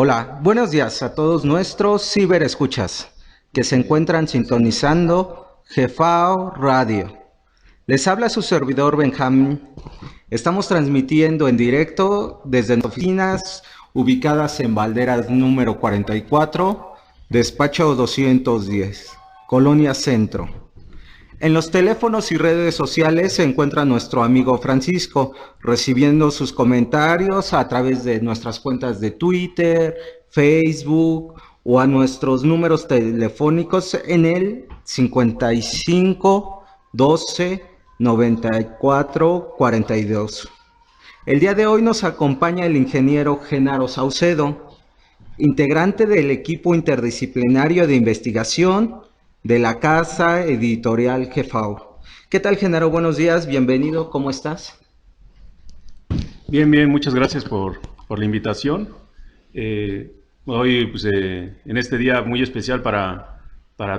Hola, buenos días a todos nuestros ciberescuchas que se encuentran sintonizando Jefao Radio. Les habla su servidor Benjamín. Estamos transmitiendo en directo desde oficinas ubicadas en Valderas número 44, despacho 210, Colonia Centro. En los teléfonos y redes sociales se encuentra nuestro amigo Francisco, recibiendo sus comentarios a través de nuestras cuentas de Twitter, Facebook o a nuestros números telefónicos en el 55 12 94 42. El día de hoy nos acompaña el ingeniero Genaro Saucedo, integrante del equipo interdisciplinario de investigación de la Casa Editorial Jefao. ¿Qué tal, Genaro? Buenos días, bienvenido, ¿cómo estás? Bien, bien, muchas gracias por la invitación. Hoy, pues, en este día muy especial para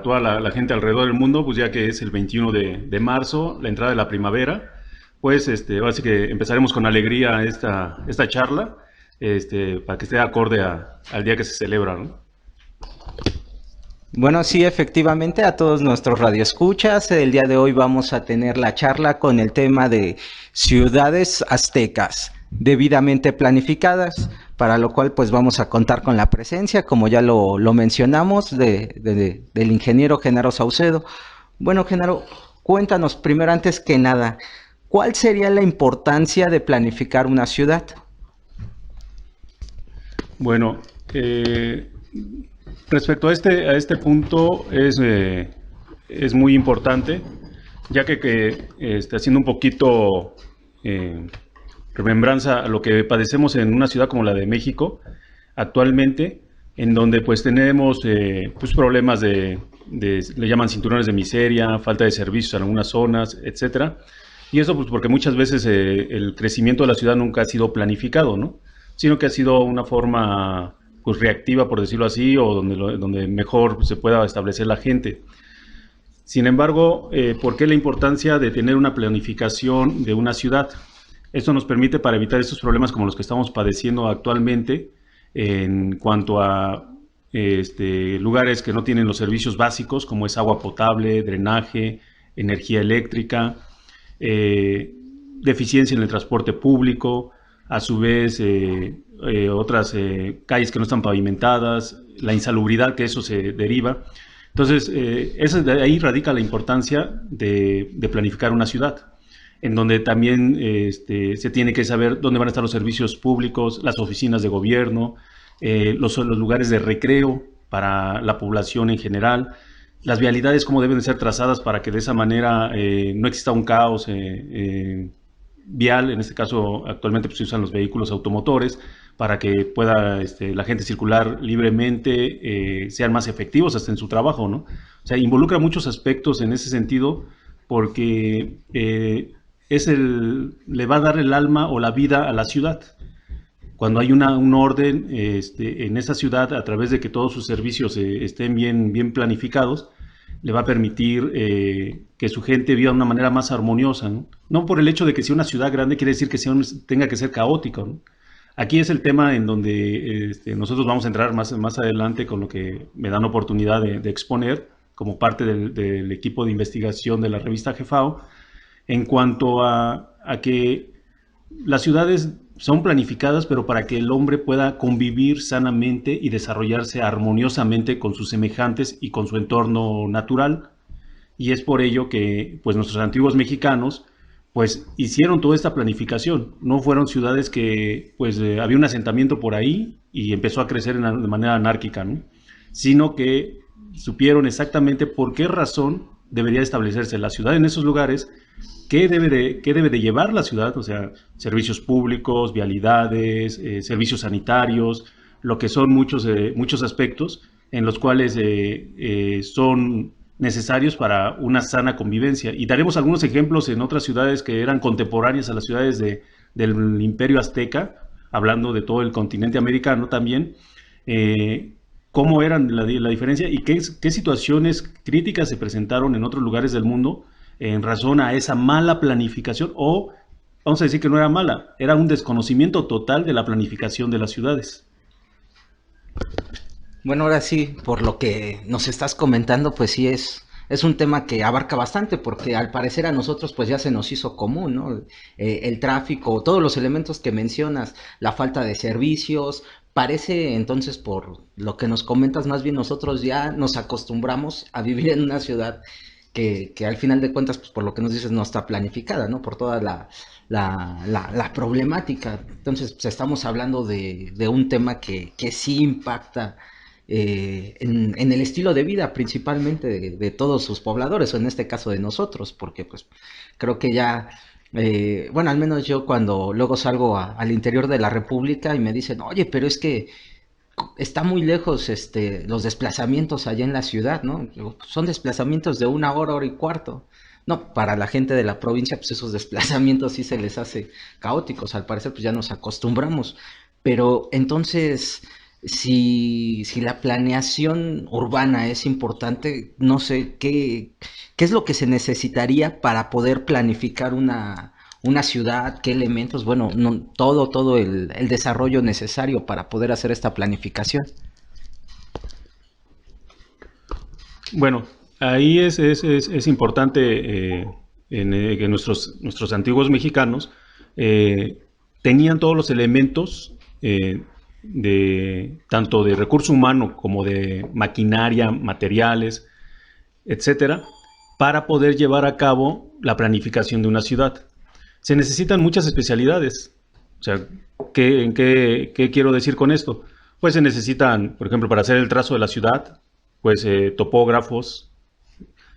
toda la gente alrededor del mundo, pues ya que es el 21 de marzo, la entrada de la primavera, pues ahora sí que empezaremos con alegría esta charla, para que esté acorde al día que se celebra, ¿no? Bueno, sí, efectivamente, a todos nuestros radioescuchas, el día de hoy vamos a tener la charla con el tema de ciudades aztecas debidamente planificadas, para lo cual pues vamos a contar con la presencia, como ya lo mencionamos, del ingeniero Genaro Saucedo. Bueno, Genaro, cuéntanos primero, antes que nada, ¿cuál sería la importancia de planificar una ciudad? Bueno, respecto a este punto es muy importante, ya que haciendo un poquito remembranza a lo que padecemos en una ciudad como la de México actualmente, en donde pues tenemos pues problemas le llaman cinturones de miseria, falta de servicios en algunas zonas, etcétera. Y eso pues porque muchas veces el crecimiento de la ciudad nunca ha sido planificado, ¿no? Sino que ha sido una forma pues reactiva, por decirlo así, o donde mejor se pueda establecer la gente. Sin embargo, ¿por qué la importancia de tener una planificación de una ciudad? Esto nos permite para evitar estos problemas como los que estamos padeciendo actualmente en cuanto a lugares que no tienen los servicios básicos, como es agua potable, drenaje, energía eléctrica, deficiencia en el transporte público, a su vez otras calles que no están pavimentadas, la insalubridad que eso se deriva. Entonces, de ahí radica la importancia de planificar una ciudad, en donde también se tiene que saber dónde van a estar los servicios públicos, las oficinas de gobierno, los lugares de recreo para la población en general, las vialidades cómo deben de ser trazadas para que de esa manera no exista un caos vial. En este caso actualmente pues, se usan los vehículos automotores para que pueda la gente circular libremente, sean más efectivos hasta en su trabajo, ¿no? O sea, involucra muchos aspectos en ese sentido porque le va a dar el alma o la vida a la ciudad. Cuando hay un orden en esa ciudad, a través de que todos sus servicios estén bien planificados, le va a permitir que su gente viva de una manera más armoniosa, ¿no? No por el hecho de que sea una ciudad grande quiere decir que tenga que ser caótico, ¿no? Aquí es el tema en donde nosotros vamos a entrar más adelante con lo que me dan oportunidad de exponer como parte del equipo de investigación de la revista Jefao, en cuanto a que las ciudades son planificadas, pero para que el hombre pueda convivir sanamente y desarrollarse armoniosamente con sus semejantes y con su entorno natural. Y es por ello que pues, nuestros antiguos mexicanos pues, hicieron toda esta planificación. No fueron ciudades que pues, había un asentamiento por ahí y empezó a crecer de manera anárquica, ¿no? Sino que supieron exactamente por qué razón debería establecerse la ciudad en esos lugares. ¿Qué debe de llevar la ciudad? O sea, servicios públicos, vialidades, servicios sanitarios, lo que son muchos aspectos en los cuales son necesarios para una sana convivencia. Y daremos algunos ejemplos en otras ciudades que eran contemporáneas a las ciudades del Imperio Azteca, hablando de todo el continente americano también, cómo eran la diferencia y qué situaciones críticas se presentaron en otros lugares del mundo en razón a esa mala planificación, o vamos a decir que no era mala, era un desconocimiento total de la planificación de las ciudades. Bueno, ahora sí, por lo que nos estás comentando, pues sí es un tema que abarca bastante, porque al parecer a nosotros pues ya se nos hizo común, ¿no? El tráfico, todos los elementos que mencionas, la falta de servicios, parece entonces por lo que nos comentas, más bien nosotros ya nos acostumbramos a vivir en una ciudad que al final de cuentas, pues por lo que nos dices, no está planificada, ¿no? Por toda la problemática. Entonces, pues estamos hablando de un tema que sí impacta en el estilo de vida principalmente de todos sus pobladores, o en este caso de nosotros, porque pues creo que ya, bueno, al menos yo cuando luego salgo al interior de la República y me dicen, oye, pero es que está muy lejos los desplazamientos allá en la ciudad, ¿no? Digo, "Pues, son desplazamientos de una hora, hora y cuarto. No, para la gente de la provincia, pues esos desplazamientos sí se les hace caóticos. Al parecer, pues ya nos acostumbramos. Pero entonces, si la planeación urbana es importante, no sé qué es lo que se necesitaría para poder planificar una ciudad, qué elementos, bueno, no, todo el desarrollo necesario para poder hacer esta planificación. Bueno, ahí es importante que nuestros antiguos mexicanos eh, tenían todos los elementos tanto de recurso humano como de maquinaria, materiales, etcétera, para poder llevar a cabo la planificación de una ciudad. Se necesitan muchas especialidades. O sea, ¿qué quiero decir con esto? Pues se necesitan, por ejemplo, para hacer el trazo de la ciudad, pues topógrafos,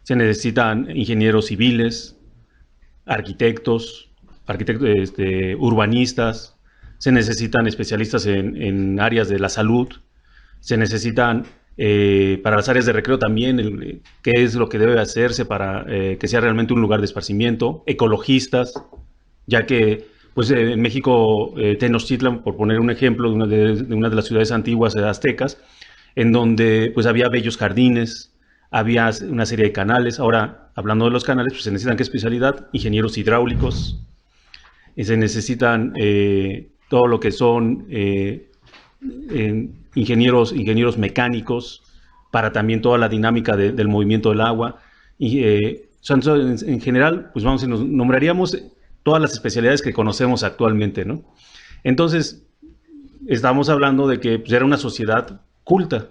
se necesitan ingenieros civiles, arquitectos, urbanistas, se necesitan especialistas en áreas de la salud, se necesitan para las áreas de recreo también, qué es lo que debe hacerse para que sea realmente un lugar de esparcimiento, ecologistas, ya que pues en México, Tenochtitlan, por poner un ejemplo de una de las ciudades antiguas aztecas, en donde pues había bellos jardines, había una serie de canales. Ahora, hablando de los canales, pues se necesitan qué especialidad, ingenieros hidráulicos, y se necesitan todo lo que son ingenieros mecánicos para también toda la dinámica del movimiento del agua. Y, en general, pues vamos, nos nombraríamos todas las especialidades que conocemos actualmente, ¿no? Entonces, estamos hablando de que pues, era una sociedad culta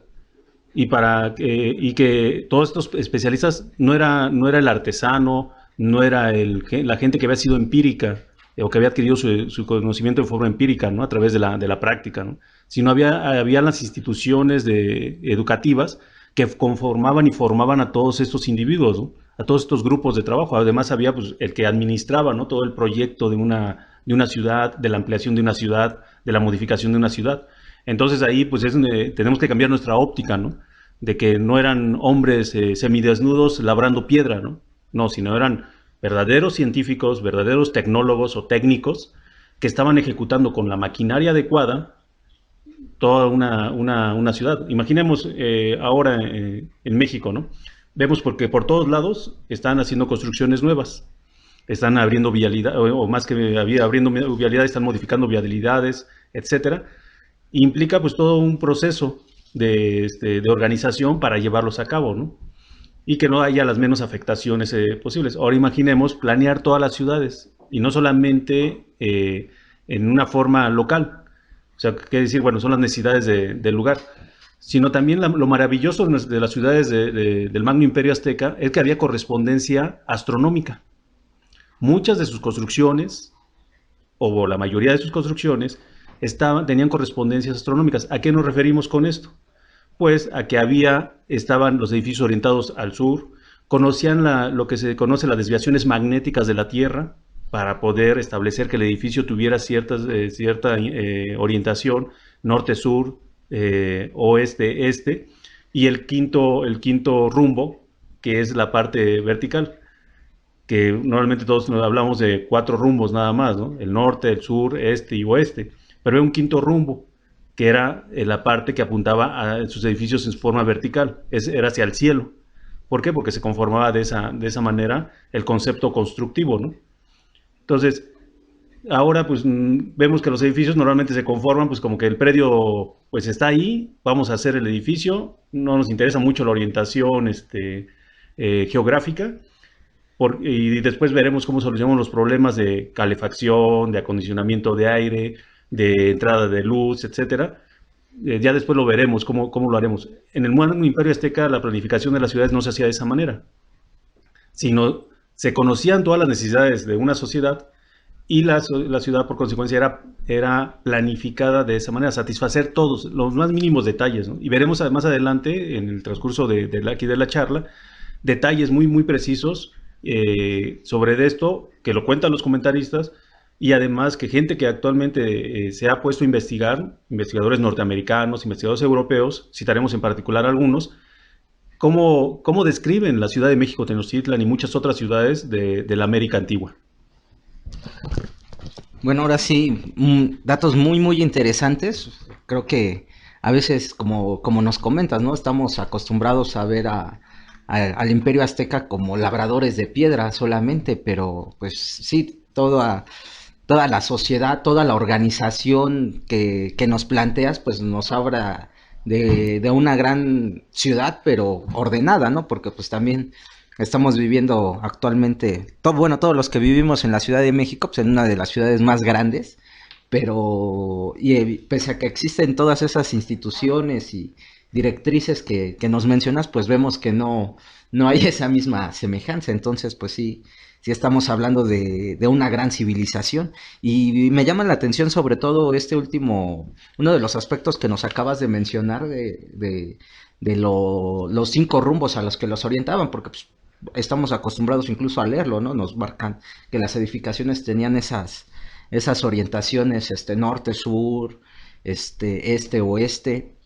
y que todos estos especialistas no era el artesano, no era la gente que había sido empírica o que había adquirido su conocimiento de forma empírica, ¿no? A través de la práctica, ¿no? Sino había las instituciones educativas que conformaban y formaban a todos estos individuos, ¿no? A todos estos grupos de trabajo. Además había pues, el que administraba, ¿no? Todo el proyecto de una ciudad, de la ampliación de una ciudad, de la modificación de una ciudad. Entonces ahí pues es donde tenemos que cambiar nuestra óptica, ¿no? De que no eran hombres semidesnudos labrando piedra, ¿no? No, sino eran verdaderos científicos, verdaderos tecnólogos o técnicos que estaban ejecutando con la maquinaria adecuada toda una ciudad. Imaginemos ahora en México, ¿no? Vemos porque por todos lados están haciendo construcciones nuevas, están abriendo vialidad, o más que abriendo vialidades, están modificando vialidades, etcétera. Implica pues todo un proceso de organización para llevarlos a cabo, ¿no? Y que no haya las menos afectaciones posibles. Ahora imaginemos planear todas las ciudades y no solamente en una forma local. O sea, qué decir, bueno, son las necesidades del lugar, sino también lo maravilloso de las ciudades del Magno Imperio Azteca es que había correspondencia astronómica. Muchas de sus construcciones, o la mayoría de sus construcciones, tenían correspondencias astronómicas. ¿A qué nos referimos con esto? Pues a que estaban los edificios orientados al sur, conocían lo que se conoce las desviaciones magnéticas de la Tierra para poder establecer que el edificio tuviera cierta orientación, norte-sur, oeste-este, y el quinto rumbo, que es la parte vertical, que normalmente todos hablamos de 4 rumbos nada más, ¿no? El norte, el sur, este y oeste, pero hay un quinto rumbo, que era la parte que apuntaba a sus edificios en forma vertical, era hacia el cielo. ¿Por qué? Porque se conformaba de esa manera el concepto constructivo, ¿no? Entonces, Ahora pues vemos que los edificios normalmente se conforman pues como que el predio pues está ahí, vamos a hacer el edificio, no nos interesa mucho la orientación geográfica, y después veremos cómo solucionamos los problemas de calefacción, de acondicionamiento de aire, de entrada de luz, etcétera. Ya después lo veremos cómo lo haremos. En el moderno Imperio Azteca la planificación de las ciudades no se hacía de esa manera, sino se conocían todas las necesidades de una sociedad y la ciudad por consecuencia era planificada de esa manera, satisfacer todos los más mínimos detalles, ¿no? Y veremos más adelante en el transcurso aquí de la charla detalles muy precisos sobre esto, que lo cuentan los comentaristas, y además que gente que actualmente se ha puesto a investigar, investigadores norteamericanos, investigadores europeos, citaremos en particular algunos, cómo describen la Ciudad de México, Tenochtitlan y muchas otras ciudades de la América antigua. Bueno, ahora sí, datos muy interesantes. Creo que a veces, como nos comentas, ¿no? Estamos acostumbrados a ver al Imperio Azteca como labradores de piedra solamente, pero pues sí, toda la sociedad, toda la organización que nos planteas, pues nos habla de una gran ciudad, pero ordenada, ¿no? Porque pues también estamos viviendo actualmente, bueno, todos los que vivimos en la Ciudad de México, pues en una de las ciudades más grandes, pero pese a que existen todas esas instituciones y directrices que nos mencionas, pues vemos que no hay esa misma semejanza. Entonces, pues sí estamos hablando de una gran civilización. Y me llama la atención sobre todo uno de los aspectos que nos acabas de mencionar los 5 rumbos a los que los orientaban, porque pues, estamos acostumbrados incluso a leerlo, ¿no? Nos marcan que las edificaciones tenían esas orientaciones, norte, sur, este, oeste.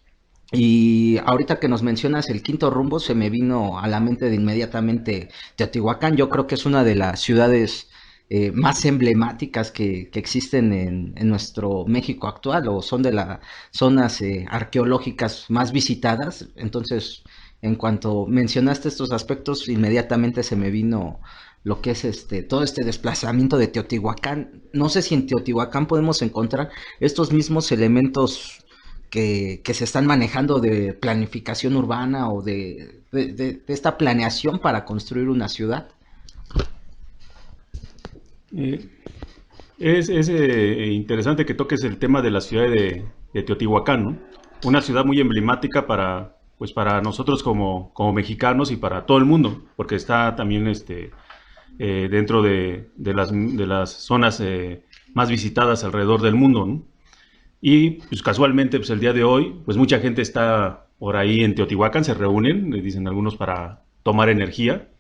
Y ahorita que nos mencionas el quinto rumbo, se me vino a la mente de inmediatamente Teotihuacán. Yo creo que es una de las ciudades más emblemáticas que existen en nuestro México actual, o son de las zonas arqueológicas más visitadas. Entonces, en cuanto mencionaste estos aspectos, inmediatamente se me vino lo que es todo este desplazamiento de Teotihuacán. No sé si en Teotihuacán podemos encontrar estos mismos elementos que se están manejando de planificación urbana o de esta planeación para construir una ciudad. Eh, es interesante que toques el tema de la ciudad de Teotihuacán, ¿no? Una ciudad muy emblemática pues para nosotros como mexicanos y para todo el mundo, porque está también dentro de las zonas más visitadas alrededor del mundo, ¿no? Y pues casualmente pues el día de hoy pues mucha gente está por ahí en Teotihuacán, se reúnen, le dicen algunos, para tomar energía,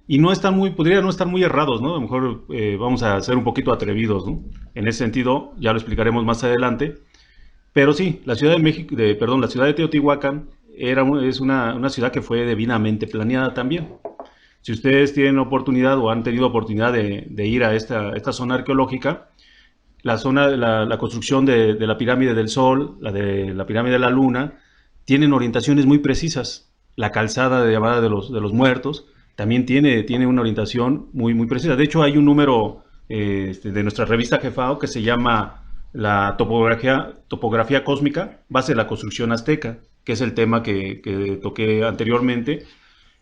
y podría no estar muy errados, ¿no? A lo mejor vamos a ser un poquito atrevidos, ¿no? En ese sentido, ya lo explicaremos más adelante, pero sí, la ciudad de México, la ciudad de Teotihuacán es una ciudad que fue divinamente planeada también. Si ustedes tienen oportunidad o han tenido oportunidad de ir a esta zona arqueológica, la construcción de la pirámide del Sol, la de la pirámide de la Luna, tienen orientaciones muy precisas. La calzada llamada de los muertos también tiene una orientación muy precisa. De hecho, hay un número de nuestra revista Jefao que se llama la topografía cósmica, base de la construcción azteca, que es el tema que toqué anteriormente,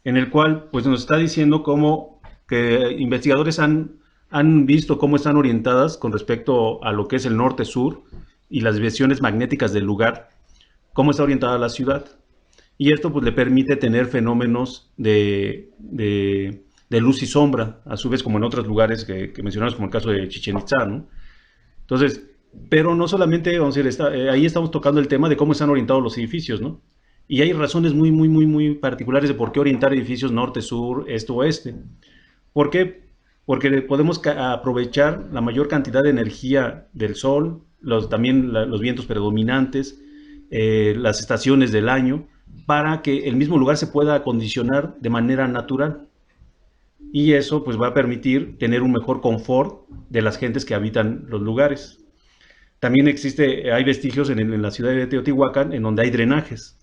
en el cual pues, nos está diciendo cómo que investigadores han visto cómo están orientadas con respecto a lo que es el norte-sur y las desviaciones magnéticas del lugar, cómo está orientada la ciudad. Y esto pues le permite tener fenómenos de luz y sombra, a su vez como en otros lugares que mencionamos, como el caso de Chichén Itzá, ¿no? Entonces, pero no solamente, vamos a decir, ahí estamos tocando el tema de cómo están orientados los edificios, ¿no? Y hay razones muy particulares de por qué orientar edificios norte, sur, este, oeste. ¿Por qué? Porque podemos aprovechar la mayor cantidad de energía del sol, también los vientos predominantes, las estaciones del año, para que el mismo lugar se pueda acondicionar de manera natural. Y eso pues va a permitir tener un mejor confort de las gentes que habitan los lugares. También hay vestigios en la ciudad de Teotihuacán en donde hay drenajes.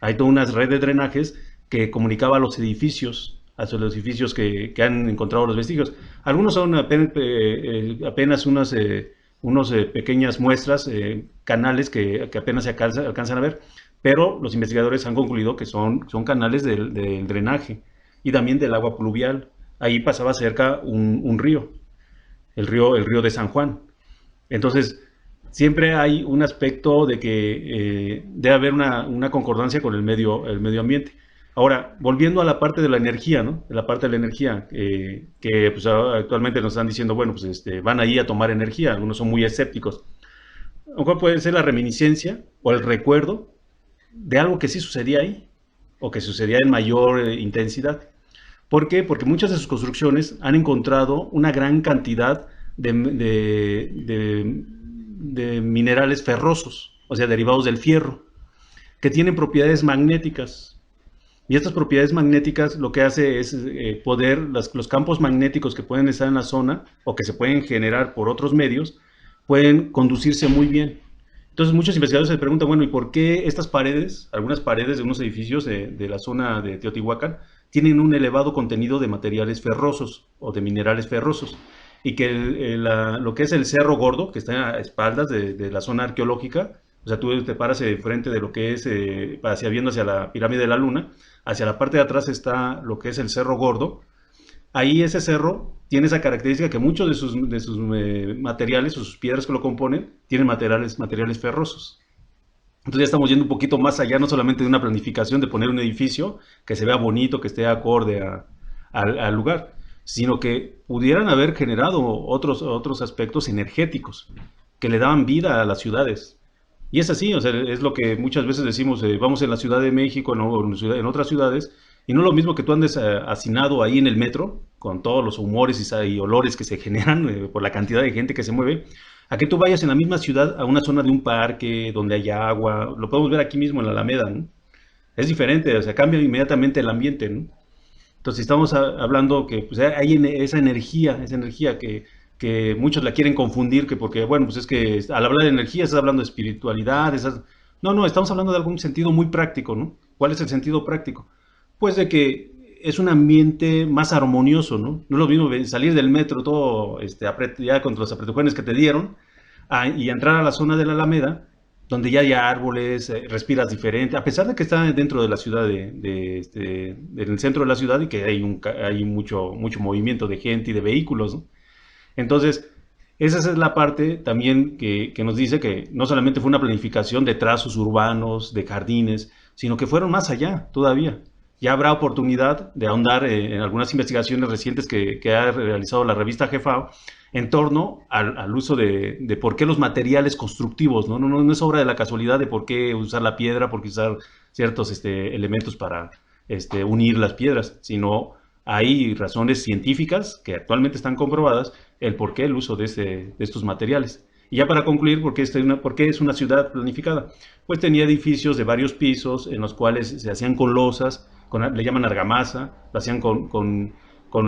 Hay toda una red de drenajes que comunicaba a los edificios hacia los edificios que han encontrado los vestigios. Algunos son apenas unos pequeñas muestras, canales que apenas se alcanzan a ver, pero los investigadores han concluido que son canales del drenaje y también del agua pluvial. Ahí pasaba cerca un río, el río de San Juan. Entonces, siempre hay un aspecto de que debe haber una concordancia con el medio ambiente. Ahora, volviendo a la parte de la energía, ¿no? De la parte de la energía, que pues, actualmente nos están diciendo, bueno, pues van ahí a tomar energía, algunos son muy escépticos. A lo mejor puede ser la reminiscencia o el recuerdo de algo que sí sucedía ahí, o que sucedía en mayor intensidad. ¿Por qué? Porque muchas de sus construcciones han encontrado una gran cantidad de minerales ferrosos, o sea, derivados del fierro, que tienen propiedades magnéticas. Y estas propiedades magnéticas lo que hace es los campos magnéticos que pueden estar en la zona o que se pueden generar por otros medios, pueden conducirse muy bien. Entonces muchos investigadores se preguntan, bueno, ¿y por qué estas paredes, algunas paredes de unos edificios de la zona de Teotihuacán, tienen un elevado contenido de materiales ferrosos o de minerales ferrosos? Y que lo que es el Cerro Gordo, que está a espaldas de la zona arqueológica, o sea, tú te paras frente de lo que es, viendo hacia la pirámide de la Luna, hacia la parte de atrás está lo que es el Cerro Gordo. Ahí ese cerro tiene esa característica que muchos de sus materiales o sus piedras que lo componen tienen materiales ferrosos. Entonces ya estamos yendo un poquito más allá, no solamente de una planificación de poner un edificio que se vea bonito, que esté acorde al lugar, sino que pudieran haber generado otros aspectos energéticos que le daban vida a las ciudades. Y es así, o sea, es lo que muchas veces decimos, vamos en la Ciudad de México, ¿no? O en otras ciudades, y no es lo mismo que tú andes hacinado ahí en el metro, con todos los humores y olores que se generan por la cantidad de gente que se mueve, a que tú vayas en la misma ciudad a una zona de un parque donde hay agua, lo podemos ver aquí mismo en la Alameda, ¿no? Es diferente, o sea, cambia inmediatamente el ambiente, ¿no? Entonces estamos hablando que pues, hay esa energía que muchos la quieren confundir, porque bueno, pues es que al hablar de energía estás hablando de espiritualidad, no, estamos hablando de algún sentido muy práctico, ¿no? ¿Cuál es el sentido práctico? Pues de que es un ambiente más armonioso, ¿no? No es lo mismo salir del metro todo ya con los apretujones que te dieron y entrar a la zona de la Alameda, donde ya hay árboles, respiras diferente, a pesar de que está dentro de la ciudad, del centro de la ciudad y que hay mucho movimiento de gente y de vehículos, ¿no? Entonces, esa es la parte también que nos dice que no solamente fue una planificación de trazos urbanos, de jardines, sino que fueron más allá todavía. Ya habrá oportunidad de ahondar en algunas investigaciones recientes que ha realizado la revista Jefao en torno al uso de por qué los materiales constructivos, ¿no? No es obra de la casualidad de por qué usar la piedra, por qué usar ciertos elementos para unir las piedras, sino hay razones científicas que actualmente están comprobadas el por qué el uso de estos materiales. Y ya para concluir, ¿por qué es una ciudad planificada? Pues tenía edificios de varios pisos en los cuales se hacían con losas, le llaman argamasa, lo hacían con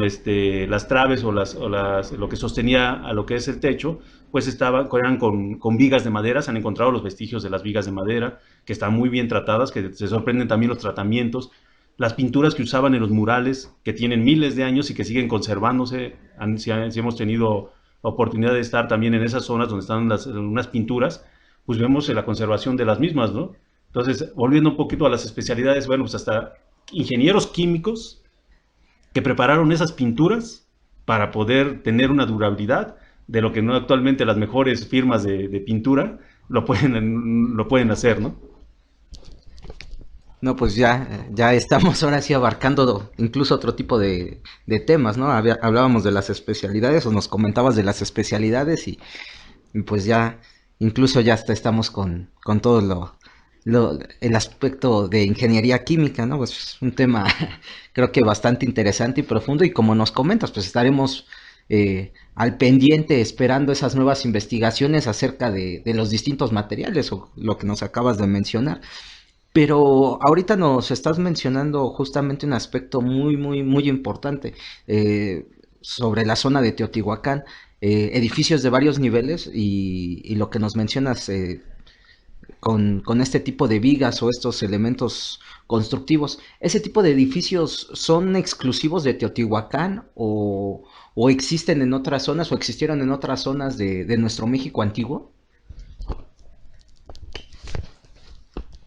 las traves o lo que sostenía a lo que es el techo, pues eran con vigas de madera. Se han encontrado los vestigios de las vigas de madera, que están muy bien tratadas, que se sorprenden también los tratamientos. Las pinturas que usaban en los murales, que tienen miles de años y que siguen conservándose. Si hemos tenido oportunidad de estar también en esas zonas donde están unas pinturas, pues vemos la conservación de las mismas, ¿no? Entonces, volviendo un poquito a las especialidades, bueno, pues hasta ingenieros químicos que prepararon esas pinturas para poder tener una durabilidad de lo que no actualmente las mejores firmas de pintura lo pueden hacer, ¿no? No, pues ya estamos ahora sí abarcando incluso otro tipo de temas, ¿no? Hablábamos de las especialidades o nos comentabas de las especialidades y pues ya incluso ya hasta estamos con todo el aspecto de ingeniería química, ¿no? Pues es un tema creo que bastante interesante y profundo y como nos comentas, pues estaremos al pendiente esperando esas nuevas investigaciones acerca de los distintos materiales o lo que nos acabas de mencionar. Pero ahorita nos estás mencionando justamente un aspecto muy, muy, muy importante sobre la zona de Teotihuacán, edificios de varios niveles y lo que nos mencionas con este tipo de vigas o estos elementos constructivos. ¿Ese tipo de edificios son exclusivos de Teotihuacán o existen en otras zonas o existieron en otras zonas de nuestro México antiguo?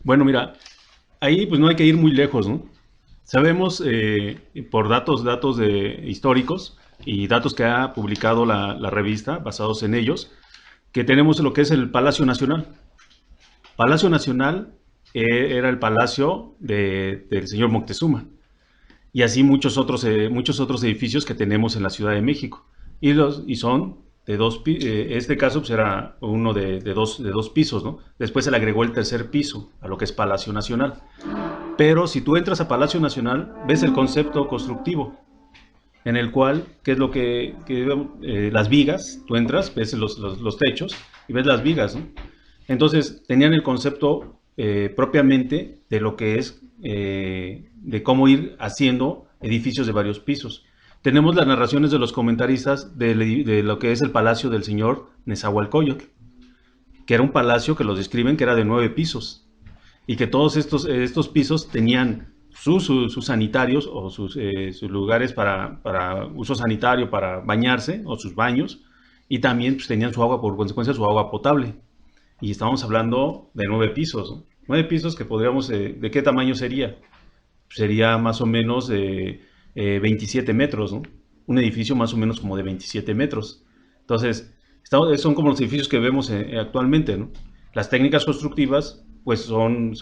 Bueno, mira, ahí pues no hay que ir muy lejos, ¿no? Sabemos por datos históricos y datos que ha publicado la revista, basados en ellos, que tenemos lo que es el Palacio Nacional. Palacio Nacional era el palacio del señor Moctezuma, y así muchos otros edificios que tenemos en la Ciudad de México. Y son de este caso pues era uno de dos pisos, ¿no? Después se le agregó el tercer piso a lo que es Palacio Nacional. Pero si tú entras a Palacio Nacional, ves el concepto constructivo, en el cual, ¿qué es lo las vigas? Tú entras, ves los techos y ves las vigas, ¿no? Entonces, tenían el concepto propiamente de lo que es, de cómo ir haciendo edificios de varios pisos. Tenemos las narraciones de los comentaristas de lo que es el palacio del señor Nezahualcóyotl, que era un palacio que los describen que era de 9 pisos, y que todos estos pisos tenían sus sanitarios o sus lugares para uso sanitario, para bañarse, o sus baños, y también pues, tenían su agua, por consecuencia, su agua potable. Y estamos hablando de 9 pisos, ¿no? 9 pisos que podríamos, ¿de qué tamaño sería? Sería más o menos 27 metros, ¿no? Un edificio más o menos como de 27 metros. Entonces, son como los edificios que vemos actualmente, ¿no? Las técnicas constructivas pues son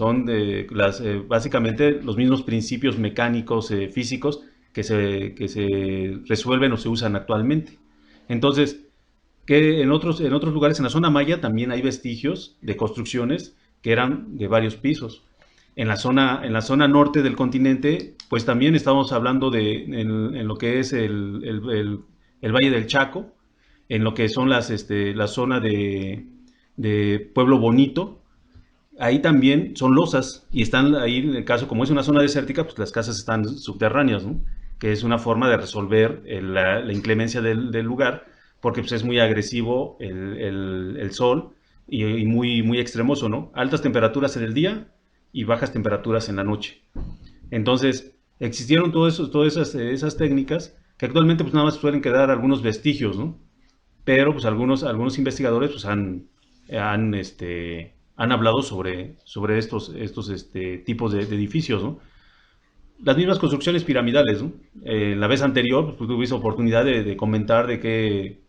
básicamente los mismos principios mecánicos, físicos que se resuelven o se usan actualmente. Entonces, que en otros lugares, en la zona maya, también hay vestigios de construcciones que eran de varios pisos. En la zona norte del continente, pues también estamos hablando en lo que es el Valle del Chaco, en lo que son la zona de Pueblo Bonito. Ahí también son losas y están ahí, en el caso, como es una zona desértica, pues las casas están subterráneas, ¿no? Que es una forma de resolver la inclemencia del lugar, porque pues, es muy agresivo el sol y muy extremoso, ¿no? Altas temperaturas en el día y bajas temperaturas en la noche. Entonces, existieron todas esas técnicas que actualmente pues nada más suelen quedar algunos vestigios, ¿no? Pero pues algunos investigadores pues han hablado sobre estos tipos de edificios, ¿no? Las mismas construcciones piramidales, ¿no? La vez anterior, pues, tuviste oportunidad de comentar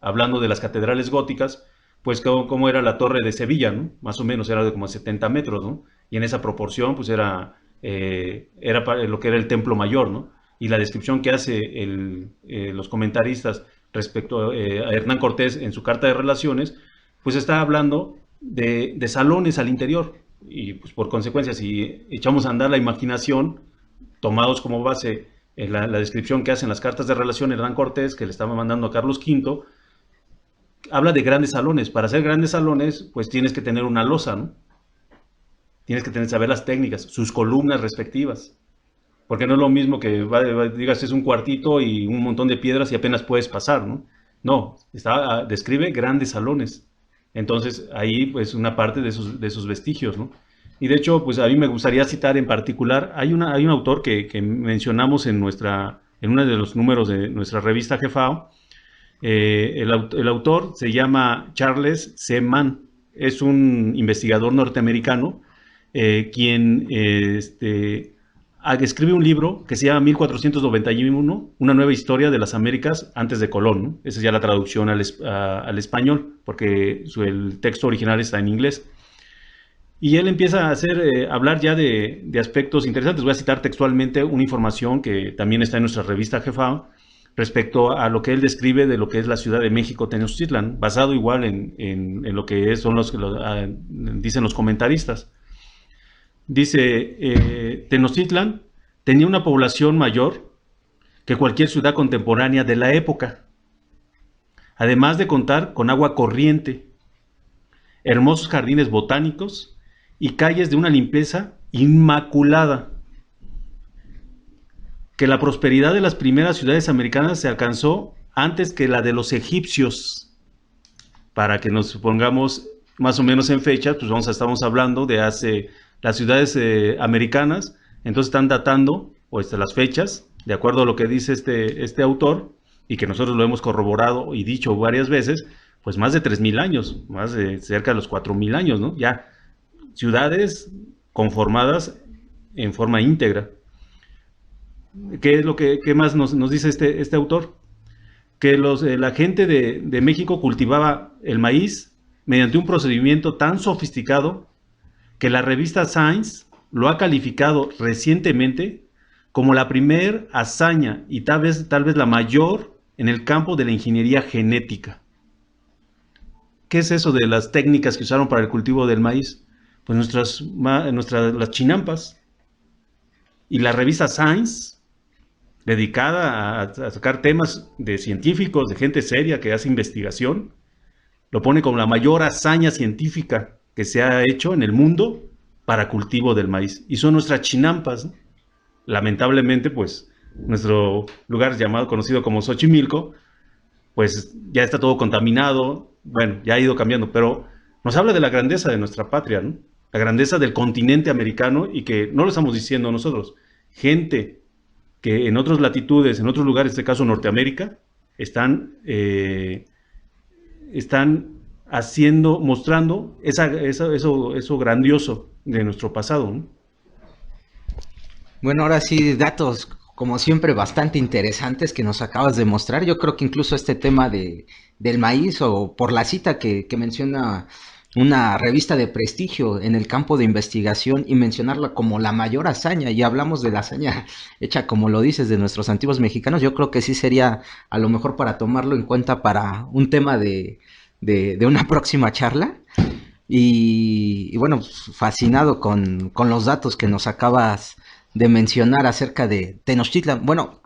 hablando de las catedrales góticas, pues cómo era la torre de Sevilla, ¿no? Más o menos era de como 70 metros, ¿no? Y en esa proporción, pues era para lo que era el templo mayor, ¿no? Y la descripción que hace los comentaristas respecto a Hernán Cortés en su carta de relaciones, pues está hablando de salones al interior. Y pues por consecuencia, si echamos a andar la imaginación, tomados como base en la descripción que hacen las cartas de relación Hernán Cortés, que le estaba mandando a Carlos V, habla de grandes salones. Para hacer grandes salones, pues tienes que tener una losa, ¿no? Tienes que saber las técnicas, sus columnas respectivas. Porque no es lo mismo que digas es un cuartito y un montón de piedras y apenas puedes pasar, ¿no? No, describe grandes salones. Entonces, ahí pues una parte de esos vestigios, ¿no? Y de hecho, pues a mí me gustaría citar en particular, hay un autor que mencionamos en uno de los números de nuestra revista Jefao. El autor se llama Charles C. Mann, es un investigador norteamericano quien escribe un libro que se llama 1491, una nueva historia de las Américas antes de Colón, ¿no? Esa es ya la traducción al español, porque el texto original está en inglés. Y él empieza a hablar ya de aspectos interesantes. Voy a citar textualmente una información que también está en nuestra revista Jefao, respecto a lo que él describe de lo que es la Ciudad de México, Tenochtitlan, basado igual en lo que dicen los comentaristas. Dice, Tenochtitlan tenía una población mayor que cualquier ciudad contemporánea de la época, además de contar con agua corriente, hermosos jardines botánicos y calles de una limpieza inmaculada. Que la prosperidad de las primeras ciudades americanas se alcanzó antes que la de los egipcios, para que nos pongamos más o menos en fechas, pues estamos hablando de hace las ciudades americanas, entonces están datando pues, las fechas, de acuerdo a lo que dice este autor, y que nosotros lo hemos corroborado y dicho varias veces, pues más de 3.000 años, más de cerca de los 4.000 años, ¿no? Ya ciudades conformadas en forma íntegra. ¿Qué es lo que qué más nos dice este autor? Que la gente de México cultivaba el maíz mediante un procedimiento tan sofisticado que la revista Science lo ha calificado recientemente como la primer hazaña y tal vez la mayor en el campo de la ingeniería genética. ¿Qué es eso de las técnicas que usaron para el cultivo del maíz? Pues las chinampas. Y la revista Science, dedicada a sacar temas de científicos, de gente seria que hace investigación, lo pone como la mayor hazaña científica que se ha hecho en el mundo para cultivo del maíz. Y son nuestras chinampas, ¿no? Lamentablemente, pues, nuestro lugar conocido como Xochimilco, pues ya está todo contaminado, bueno, ya ha ido cambiando, pero nos habla de la grandeza de nuestra patria, ¿no? La grandeza del continente americano, y que no lo estamos diciendo nosotros, gente que en otras latitudes, en otros lugares, en este caso Norteamérica, están mostrando eso grandioso de nuestro pasado, ¿no? Bueno, ahora sí, datos como siempre bastante interesantes que nos acabas de mostrar. Yo creo que incluso este tema del maíz, o por la cita que menciona una revista de prestigio en el campo de investigación, y mencionarla como la mayor hazaña, y hablamos de la hazaña hecha, como lo dices, de nuestros antiguos mexicanos, yo creo que sí sería a lo mejor para tomarlo en cuenta para un tema de una próxima charla. Y bueno, fascinado con los datos que nos acabas de mencionar acerca de Tenochtitlan. Bueno,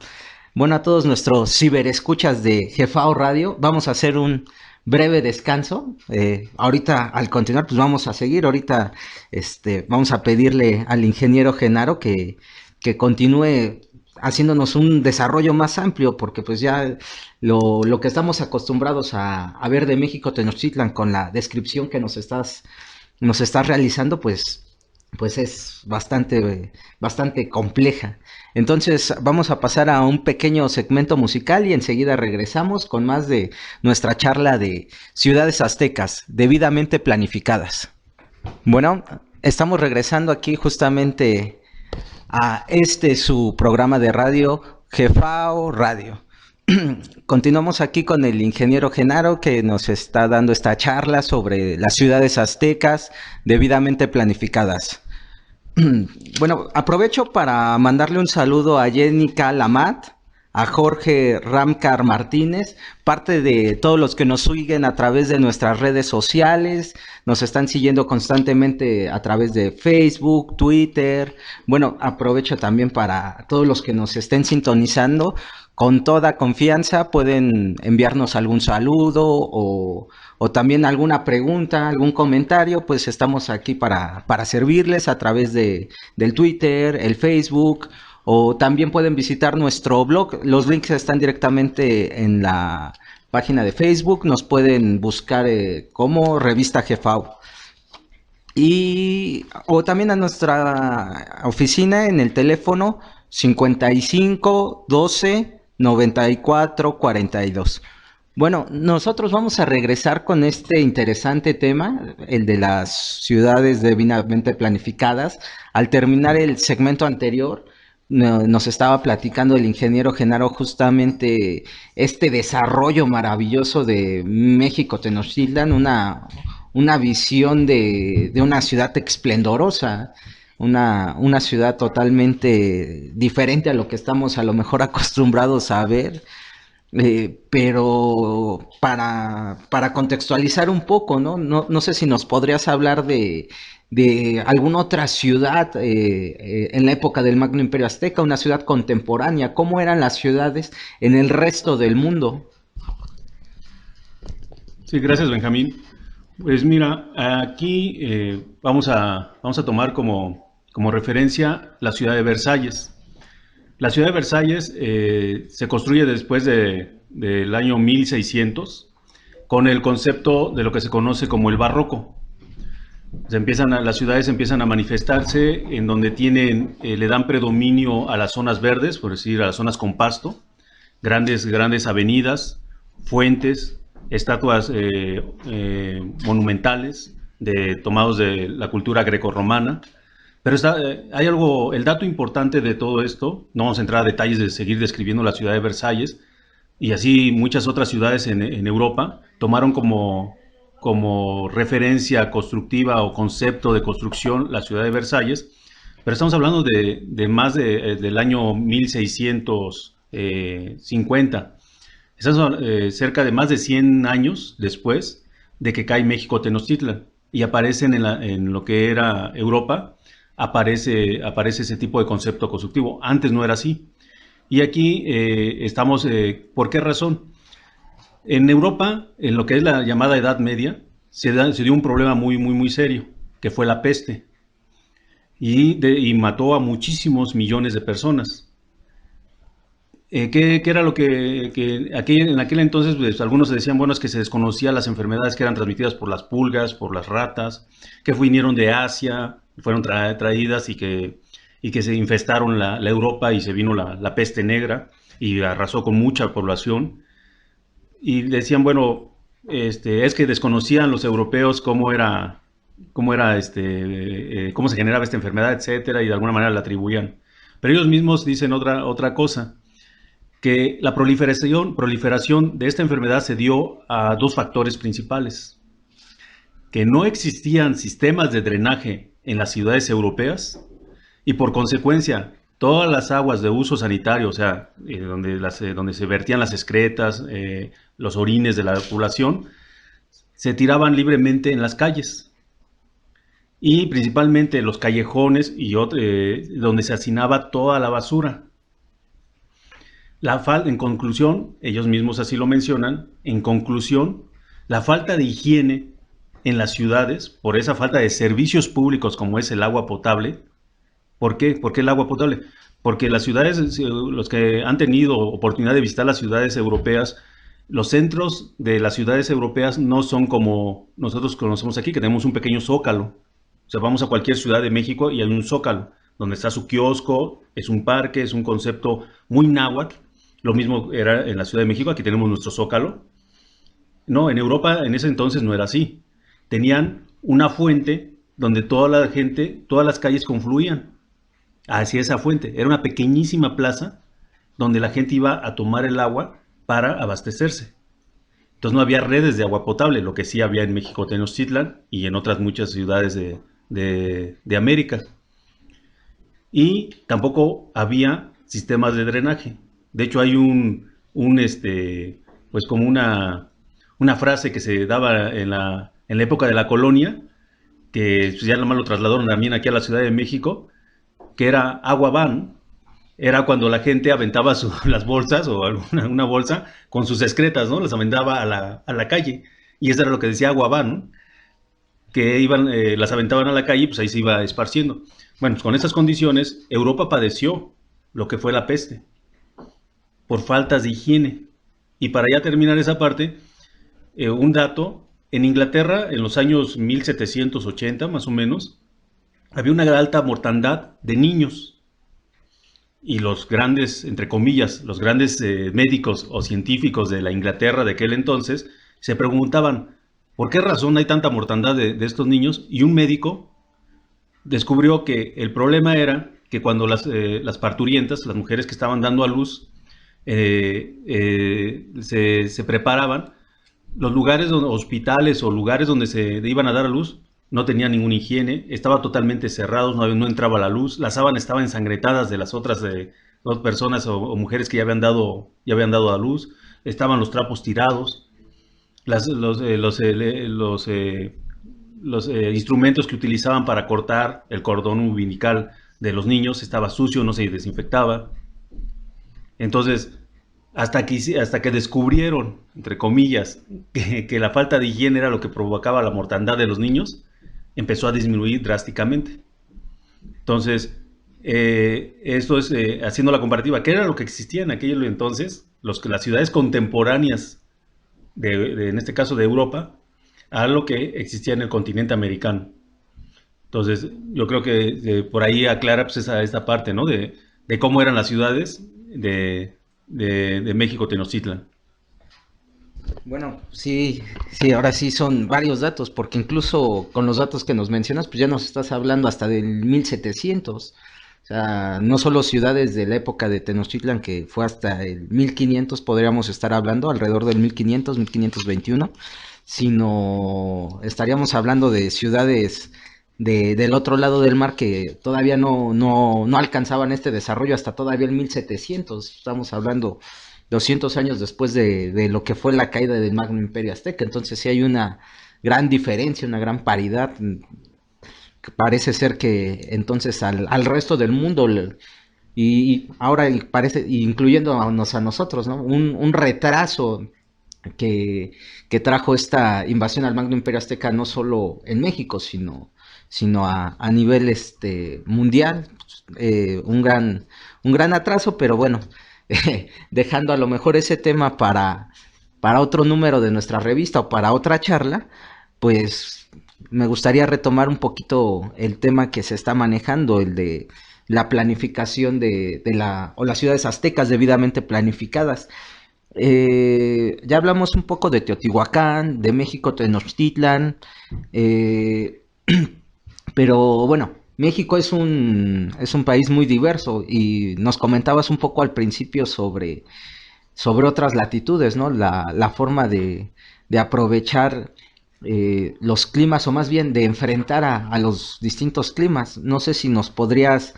a todos nuestros ciberescuchas de Jefao Radio, vamos a hacer un breve descanso. Ahorita, al continuar, pues vamos a seguir. Ahorita vamos a pedirle al ingeniero Genaro que continúe haciéndonos un desarrollo más amplio, porque pues ya lo que estamos acostumbrados a ver de México Tenochtitlan, con la descripción que nos estás realizando, pues es bastante compleja. Entonces vamos a pasar a un pequeño segmento musical y enseguida regresamos con más de nuestra charla de ciudades aztecas debidamente planificadas. Bueno, estamos regresando aquí justamente a su programa de radio, Jefao Radio. Continuamos aquí con el ingeniero Genaro, que nos está dando esta charla sobre las ciudades aztecas debidamente planificadas. Bueno, aprovecho para mandarle un saludo a Jenica Lamat, a Jorge Ramcar Martínez, parte de todos los que nos siguen a través de nuestras redes sociales, nos están siguiendo constantemente a través de Facebook, Twitter. Bueno, aprovecho también para todos los que nos estén sintonizando. Con toda confianza pueden enviarnos algún saludo o también alguna pregunta, algún comentario, pues estamos aquí para servirles a través del Twitter, el Facebook, o también pueden visitar nuestro blog. Los links están directamente en la página de Facebook, nos pueden buscar como Revista Jefao. O también a nuestra oficina en el teléfono 55 12 94 42. Bueno, nosotros vamos a regresar con este interesante tema, el de las ciudades debidamente planificadas. Al terminar el segmento anterior, nos estaba platicando el ingeniero Genaro justamente este desarrollo maravilloso de México Tenochtitlan, una visión de una ciudad esplendorosa, una ciudad totalmente diferente a lo que estamos a lo mejor acostumbrados a ver, pero para contextualizar un poco, no sé si nos podrías hablar de alguna otra ciudad en la época del Magno Imperio Azteca, una ciudad contemporánea. ¿Cómo eran las ciudades en el resto del mundo? Sí, gracias, Benjamín. Pues mira, aquí vamos a tomar como referencia la ciudad de Versalles. La ciudad de Versalles se construye después del año 1600 con el concepto de lo que se conoce como el barroco. Las ciudades empiezan a manifestarse en donde le dan predominio a las zonas verdes, por decir, a las zonas con pasto, grandes avenidas, fuentes, estatuas monumentales tomados de la cultura grecorromana. Pero hay algo, el dato importante de todo esto, no vamos a entrar a detalles de seguir describiendo la ciudad de Versalles, y así muchas otras ciudades en Europa tomaron como referencia constructiva o concepto de construcción la ciudad de Versalles, pero estamos hablando de más del año 1650. Estamos cerca de más de 100 años después de que cae México Tenochtitlan y aparecen en lo que era Europa, aparece ese tipo de concepto constructivo. Antes no era así. Y aquí estamos, ¿por qué razón? En Europa, en lo que es la llamada Edad Media, se dio un problema muy serio, que fue la peste, y mató a muchísimos millones de personas. ¿Qué era lo que en aquel entonces pues, algunos decían, bueno, es que se desconocían las enfermedades que eran transmitidas por las pulgas, por las ratas, que vinieron de Asia, fueron traídas y que se infestaron la Europa y se vino la peste negra y arrasó con mucha población. Y decían, bueno, es que desconocían los europeos cómo se generaba esta enfermedad, etcétera, y de alguna manera la atribuían. Pero ellos mismos dicen otra cosa, que la proliferación de esta enfermedad se dio a dos factores principales: que no existían sistemas de drenaje en las ciudades europeas y por consecuencia todas las aguas de uso sanitario, o sea, donde se vertían las excretas, los orines de la población, se tiraban libremente en las calles y principalmente los callejones donde se hacinaba toda la basura. En conclusión, ellos mismos así lo mencionan, en conclusión, la falta de higiene en las ciudades, por esa falta de servicios públicos como es el agua potable. ¿Por qué? ¿Por qué el agua potable? Porque las ciudades, los que han tenido oportunidad de visitar las ciudades europeas, los centros de las ciudades europeas no son como nosotros conocemos aquí, que tenemos un pequeño zócalo. O sea, vamos a cualquier ciudad de México y hay un zócalo, donde está su kiosco, es un parque, es un concepto muy náhuatl. Lo mismo era en la Ciudad de México, aquí tenemos nuestro zócalo. No, en Europa en ese entonces no era así. Tenían una fuente donde toda la gente, todas las calles confluían hacia esa fuente. Era una pequeñísima plaza donde la gente iba a tomar el agua para abastecerse. Entonces no había redes de agua potable, lo que sí había en México Tenochtitlan y en otras muchas ciudades de América. Y tampoco había sistemas de drenaje. De hecho hay pues como una frase que se daba en la época de la colonia, que pues ya nomás lo trasladaron también aquí a la Ciudad de México, que era agua van. Era cuando la gente aventaba las bolsas o una bolsa con sus excretas, ¿no? Las aventaba a la calle. Y eso era lo que decía agua van, ¿no? Que las aventaban a la calle y pues ahí se iba esparciendo. Bueno, pues con estas condiciones, Europa padeció lo que fue la peste por faltas de higiene. Y para ya terminar esa parte, un dato: en Inglaterra, en los años 1780 más o menos, había una alta mortandad de niños. Y los grandes, entre comillas, los grandes médicos o científicos de la Inglaterra de aquel entonces se preguntaban, ¿por qué razón hay tanta mortandad de estos niños? Y un médico descubrió que el problema era que cuando las parturientas, las mujeres que estaban dando a luz, se preparaban, los lugares, hospitales o lugares donde se iban a dar a luz, no tenían ninguna higiene, estaban totalmente cerrados, no entraba la luz, las sábanas estaban ensangrentadas de las otras dos personas o mujeres que ya habían dado a luz, estaban los trapos tirados, los instrumentos que utilizaban para cortar el cordón umbilical de los niños estaba sucio, no se desinfectaba. Entonces, hasta que descubrieron, entre comillas, que la falta de higiene era lo que provocaba la mortandad de los niños, empezó a disminuir drásticamente. Entonces, esto es haciendo la comparativa. ¿Qué era lo que existía en aquel entonces? Las ciudades contemporáneas, en este caso de Europa, a lo que existía en el continente americano. Entonces, yo creo que por ahí aclara pues, esta parte, ¿no? De cómo eran las ciudades de México Tenochtitlan. Bueno, sí, sí, ahora sí son varios datos, porque incluso con los datos que nos mencionas, pues ya nos estás hablando hasta del 1700. O sea, no solo ciudades de la época de Tenochtitlan, que fue hasta el 1500, podríamos estar hablando, alrededor del 1500, 1521, sino estaríamos hablando de ciudades del otro lado del mar que todavía no alcanzaban este desarrollo hasta todavía el 1700. Estamos hablando 200 años después de lo que fue la caída del Magno Imperio Azteca. Entonces sí hay una gran diferencia, una gran paridad. Que parece ser que entonces al resto del mundo, y ahora parece, incluyéndonos a nosotros, ¿no? Un retraso que trajo esta invasión al Magno Imperio Azteca no solo en México, sino a nivel mundial. Un gran atraso, pero bueno, dejando a lo mejor ese tema para otro número de nuestra revista o para otra charla, pues me gustaría retomar un poquito el tema que se está manejando, el de la planificación o las ciudades aztecas debidamente planificadas. Ya hablamos un poco de Teotihuacán, de México Tenochtitlan, eh, pero bueno, México es un país muy diverso y nos comentabas un poco al principio sobre otras latitudes, ¿no? La forma de aprovechar los climas o más bien de enfrentar a los distintos climas. No sé si nos podrías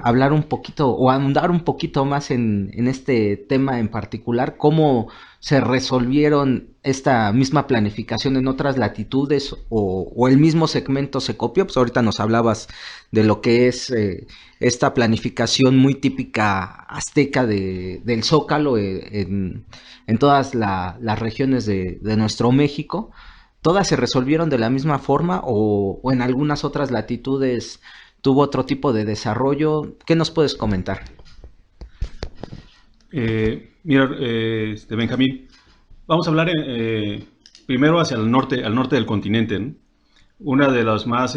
hablar un poquito o ahondar un poquito más en este tema en particular, cómo se resolvieron esta misma planificación en otras latitudes o el mismo segmento se copió. Pues ahorita nos hablabas de lo que es esta planificación muy típica azteca del Zócalo en todas las regiones de nuestro México. ¿Todas se resolvieron de la misma forma o en algunas otras latitudes tuvo otro tipo de desarrollo? ¿Qué nos puedes comentar? Mira, Benjamín, vamos a hablar primero hacia al norte del continente, ¿no? Una de las más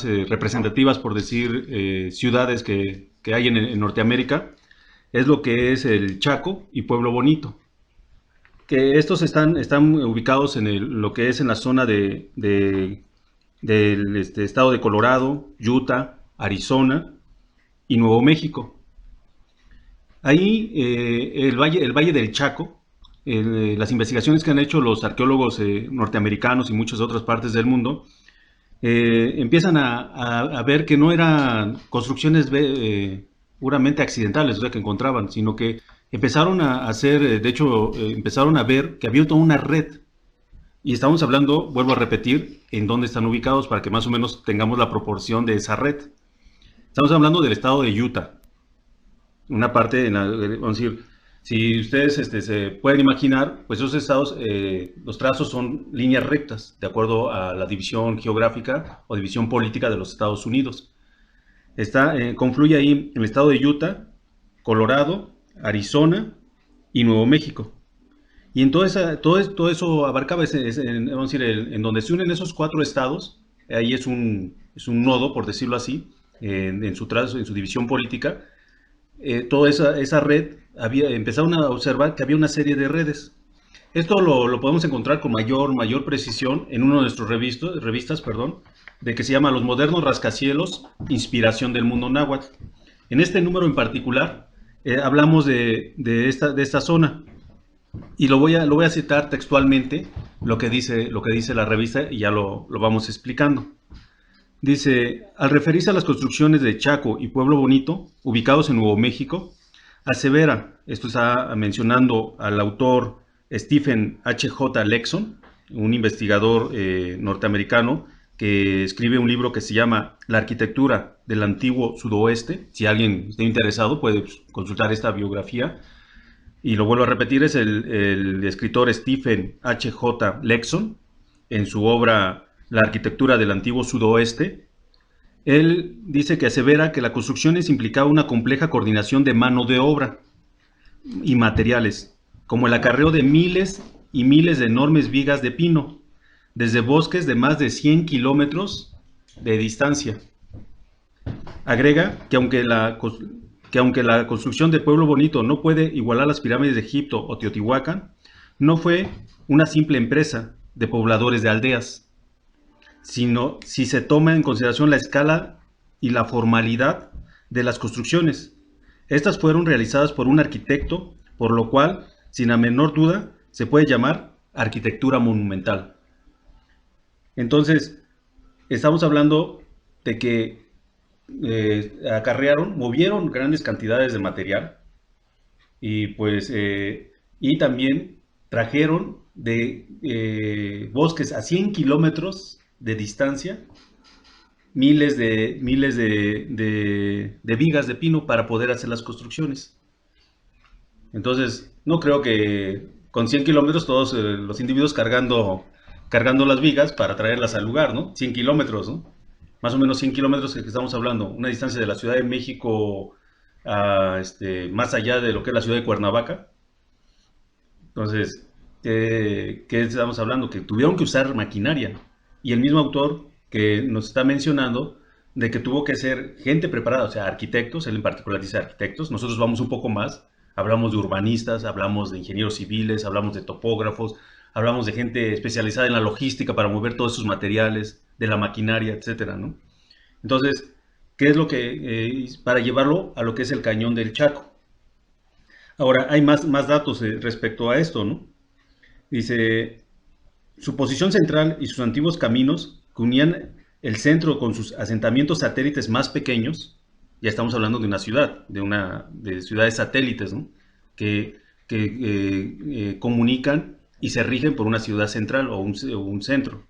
representativas, por decir, ciudades que hay en Norteamérica es lo que es el Chaco y Pueblo Bonito. Que estos están ubicados lo que es en la zona del estado de Colorado, Utah, Arizona y Nuevo México. Ahí el Valle del Chaco, las investigaciones que han hecho los arqueólogos norteamericanos y muchas otras partes del mundo, empiezan a ver que no eran construcciones puramente accidentales, o sea, que encontraban, sino que empezaron a hacer, de hecho, empezaron a ver que había toda una red. Y estamos hablando, vuelvo a repetir, en dónde están ubicados para que más o menos tengamos la proporción de esa red. Estamos hablando del estado de Utah. Una parte, vamos a decir, si ustedes se pueden imaginar, pues esos estados, los trazos son líneas rectas, de acuerdo a la división geográfica o división política de los Estados Unidos. Confluye ahí el estado de Utah, Colorado, Arizona y Nuevo México. Y en todo eso abarcaba, vamos a decir, en donde se unen esos 4 estados, ahí es un nodo, por decirlo así, en su trazo, en su división política. Toda esa red, empezaron a observar que había una serie de redes. Esto lo podemos encontrar con mayor precisión en uno de nuestros revistas, de que se llama Los modernos rascacielos, inspiración del mundo náhuatl. En este número en particular, hablamos de esta zona. Y lo voy a citar textualmente lo que dice la revista y ya lo vamos explicando. Dice, al referirse a las construcciones de Chaco y Pueblo Bonito, ubicados en Nuevo México, asevera, esto está mencionando al autor Stephen H.J. Lexon, un investigador norteamericano que escribe un libro que se llama La arquitectura del antiguo sudoeste. Si alguien está interesado puede consultar esta biografía. Y lo vuelvo a repetir, es el escritor Stephen H.J. Lexon, en su obra La arquitectura del antiguo sudoeste. Él dice que asevera que la construcción implicaba una compleja coordinación de mano de obra y materiales, como el acarreo de miles y miles de enormes vigas de pino, desde bosques de más de 100 kilómetros de distancia. Agrega que aunque la construcción de Pueblo Bonito no puede igualar las pirámides de Egipto o Teotihuacán, no fue una simple empresa de pobladores de aldeas, sino si se toma en consideración la escala y la formalidad de las construcciones. Estas fueron realizadas por un arquitecto, por lo cual, sin la menor duda, se puede llamar arquitectura monumental. Entonces, estamos hablando de que movieron grandes cantidades de material y pues y también trajeron de bosques a 100 kilómetros de distancia miles de vigas de pino para poder hacer las construcciones. Entonces, no creo que con 100 kilómetros todos los individuos cargando las vigas para traerlas al lugar, ¿no? 100 kilómetros, ¿no? Más o menos 100 kilómetros que estamos hablando, una distancia de la Ciudad de México a, más allá de lo que es la ciudad de Cuernavaca. Entonces, ¿qué estamos hablando? Que tuvieron que usar maquinaria. Y el mismo autor que nos está mencionando de que tuvo que ser gente preparada, o sea, arquitectos, él en particular dice arquitectos, nosotros vamos un poco más, hablamos de urbanistas, hablamos de ingenieros civiles, hablamos de topógrafos, hablamos de gente especializada en la logística para mover todos esos materiales, de la maquinaria, etcétera, ¿no? Entonces, ¿qué es lo que, para llevarlo a lo que es el cañón del Chaco? Ahora, hay más datos respecto a esto, ¿no? Dice, su posición central y sus antiguos caminos que unían el centro con sus asentamientos satélites más pequeños, ya estamos hablando de una ciudad, de ciudades satélites, ¿no? que comunican y se rigen por una ciudad central o un centro.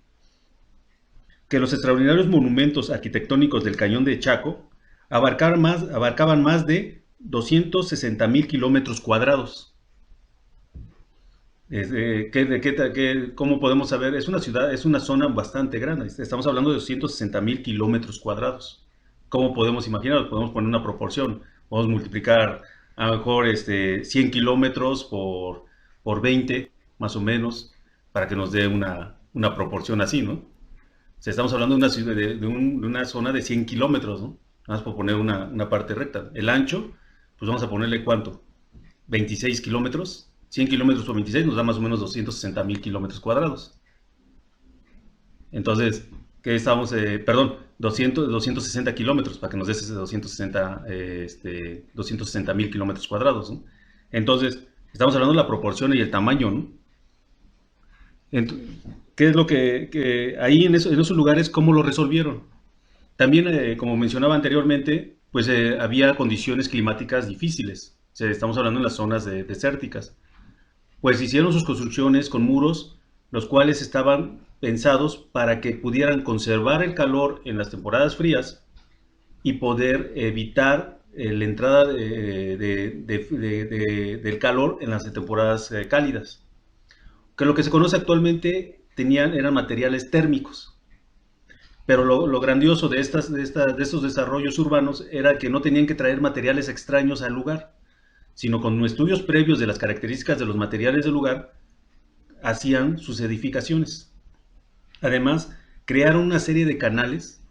Que los extraordinarios monumentos arquitectónicos del Cañón de Chaco abarcaban más de 260,000 kilómetros cuadrados. ¿Cómo podemos saber? Es una ciudad, es una zona bastante grande. Estamos hablando de 260,000 kilómetros cuadrados. ¿Cómo podemos imaginar? Podemos poner una proporción. Podemos multiplicar a lo mejor 100 kilómetros por 20, más o menos, para que nos dé una proporción así, ¿no? O sea, estamos hablando de una ciudad, de una zona de 100 kilómetros, ¿no? Vamos a poner una parte recta. El ancho, pues vamos a ponerle ¿cuánto? 26 kilómetros. 100 kilómetros por 26 nos da más o menos 260,000 kilómetros cuadrados. Entonces, ¿qué estamos? Perdón, 260 kilómetros para que nos des ese 260,000 kilómetros cuadrados, ¿no? Entonces, estamos hablando de la proporción y el tamaño, ¿no? ¿Qué es lo que ahí en esos lugares, cómo lo resolvieron? También, como mencionaba anteriormente, pues había condiciones climáticas difíciles. O sea, estamos hablando en las zonas desérticas. Pues hicieron sus construcciones con muros, los cuales estaban pensados para que pudieran conservar el calor en las temporadas frías y poder evitar la entrada del calor en las temporadas cálidas. Que lo que se conoce actualmente eran materiales térmicos. Pero lo grandioso de estos desarrollos urbanos era que no tenían que traer materiales extraños al lugar, sino con estudios previos de las características de los materiales del lugar, hacían sus edificaciones. Además, crearon una serie de canales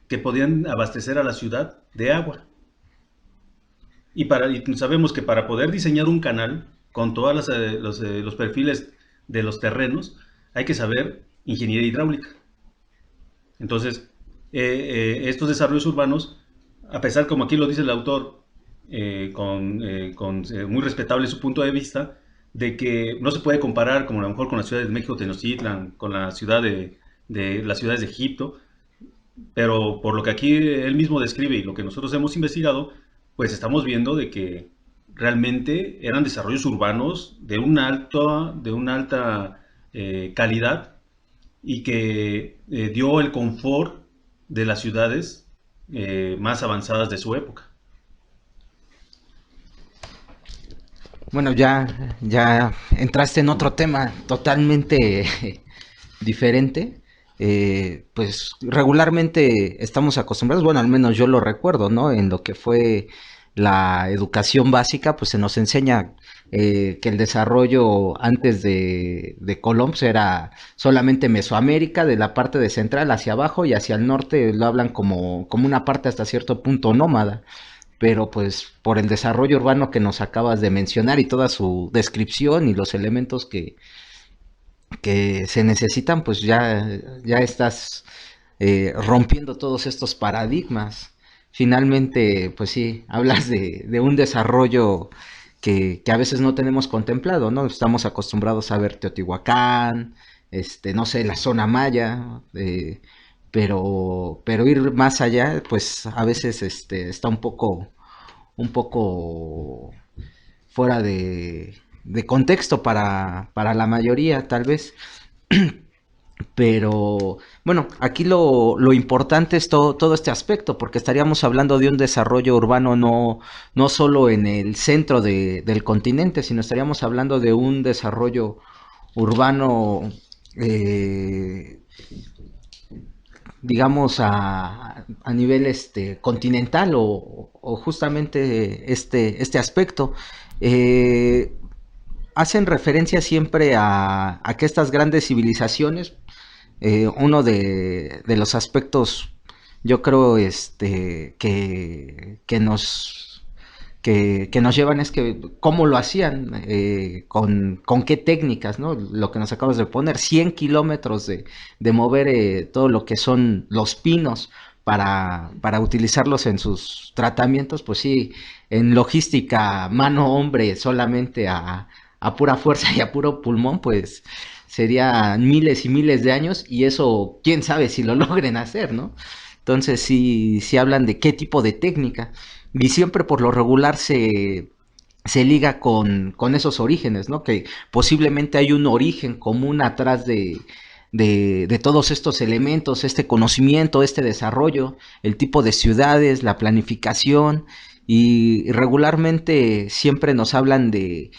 que podían abastecer a la ciudad de agua. Y sabemos que para poder diseñar un canal con todos los perfiles de los terrenos, hay que saber ingeniería hidráulica. Entonces, estos desarrollos urbanos, a pesar, como aquí lo dice el autor, muy respetable su punto de vista, de que no se puede comparar como a lo mejor con la ciudad de México, Tenochtitlan, con la ciudad de las ciudades de Egipto, pero por lo que aquí él mismo describe y lo que nosotros hemos investigado, pues estamos viendo de que realmente eran desarrollos urbanos de una alta calidad y que dio el confort de las ciudades más avanzadas de su época. Bueno, ya entraste en otro tema totalmente diferente. Pues regularmente estamos acostumbrados, bueno, al menos yo lo recuerdo, ¿no? En lo que fue la educación básica, pues se nos enseña que el desarrollo antes de Colón pues, era solamente Mesoamérica, de la parte de central hacia abajo y hacia el norte lo hablan como una parte hasta cierto punto nómada. Pero pues por el desarrollo urbano que nos acabas de mencionar y toda su descripción y los elementos que se necesitan, pues ya estás rompiendo todos estos paradigmas. Finalmente, pues sí, hablas de un desarrollo que a veces no tenemos contemplado, ¿no? Estamos acostumbrados a ver Teotihuacán, no sé, la zona maya, pero ir más allá, pues a veces está un poco fuera de contexto para la mayoría, tal vez. Pero bueno, aquí lo importante es todo este aspecto, porque estaríamos hablando de un desarrollo urbano no solo en el centro del continente, sino estaríamos hablando de un desarrollo urbano, eh, digamos, a nivel continental o justamente este aspecto. Eh, Hacen referencia siempre a que estas grandes civilizaciones, uno de los aspectos, yo creo, que nos llevan es que cómo lo hacían, con qué técnicas, ¿no? Lo que nos acabas de poner, 100 kilómetros de mover todo lo que son los pinos para utilizarlos en sus tratamientos, pues sí, en logística mano-hombre solamente a pura fuerza y a puro pulmón, pues serían miles y miles de años y eso, quién sabe si lo logren hacer, ¿no? Entonces sí hablan de qué tipo de técnica y siempre por lo regular se liga con esos orígenes, ¿no? Que posiblemente hay un origen común atrás de todos estos elementos, este conocimiento, este desarrollo, el tipo de ciudades, la planificación y regularmente siempre nos hablan de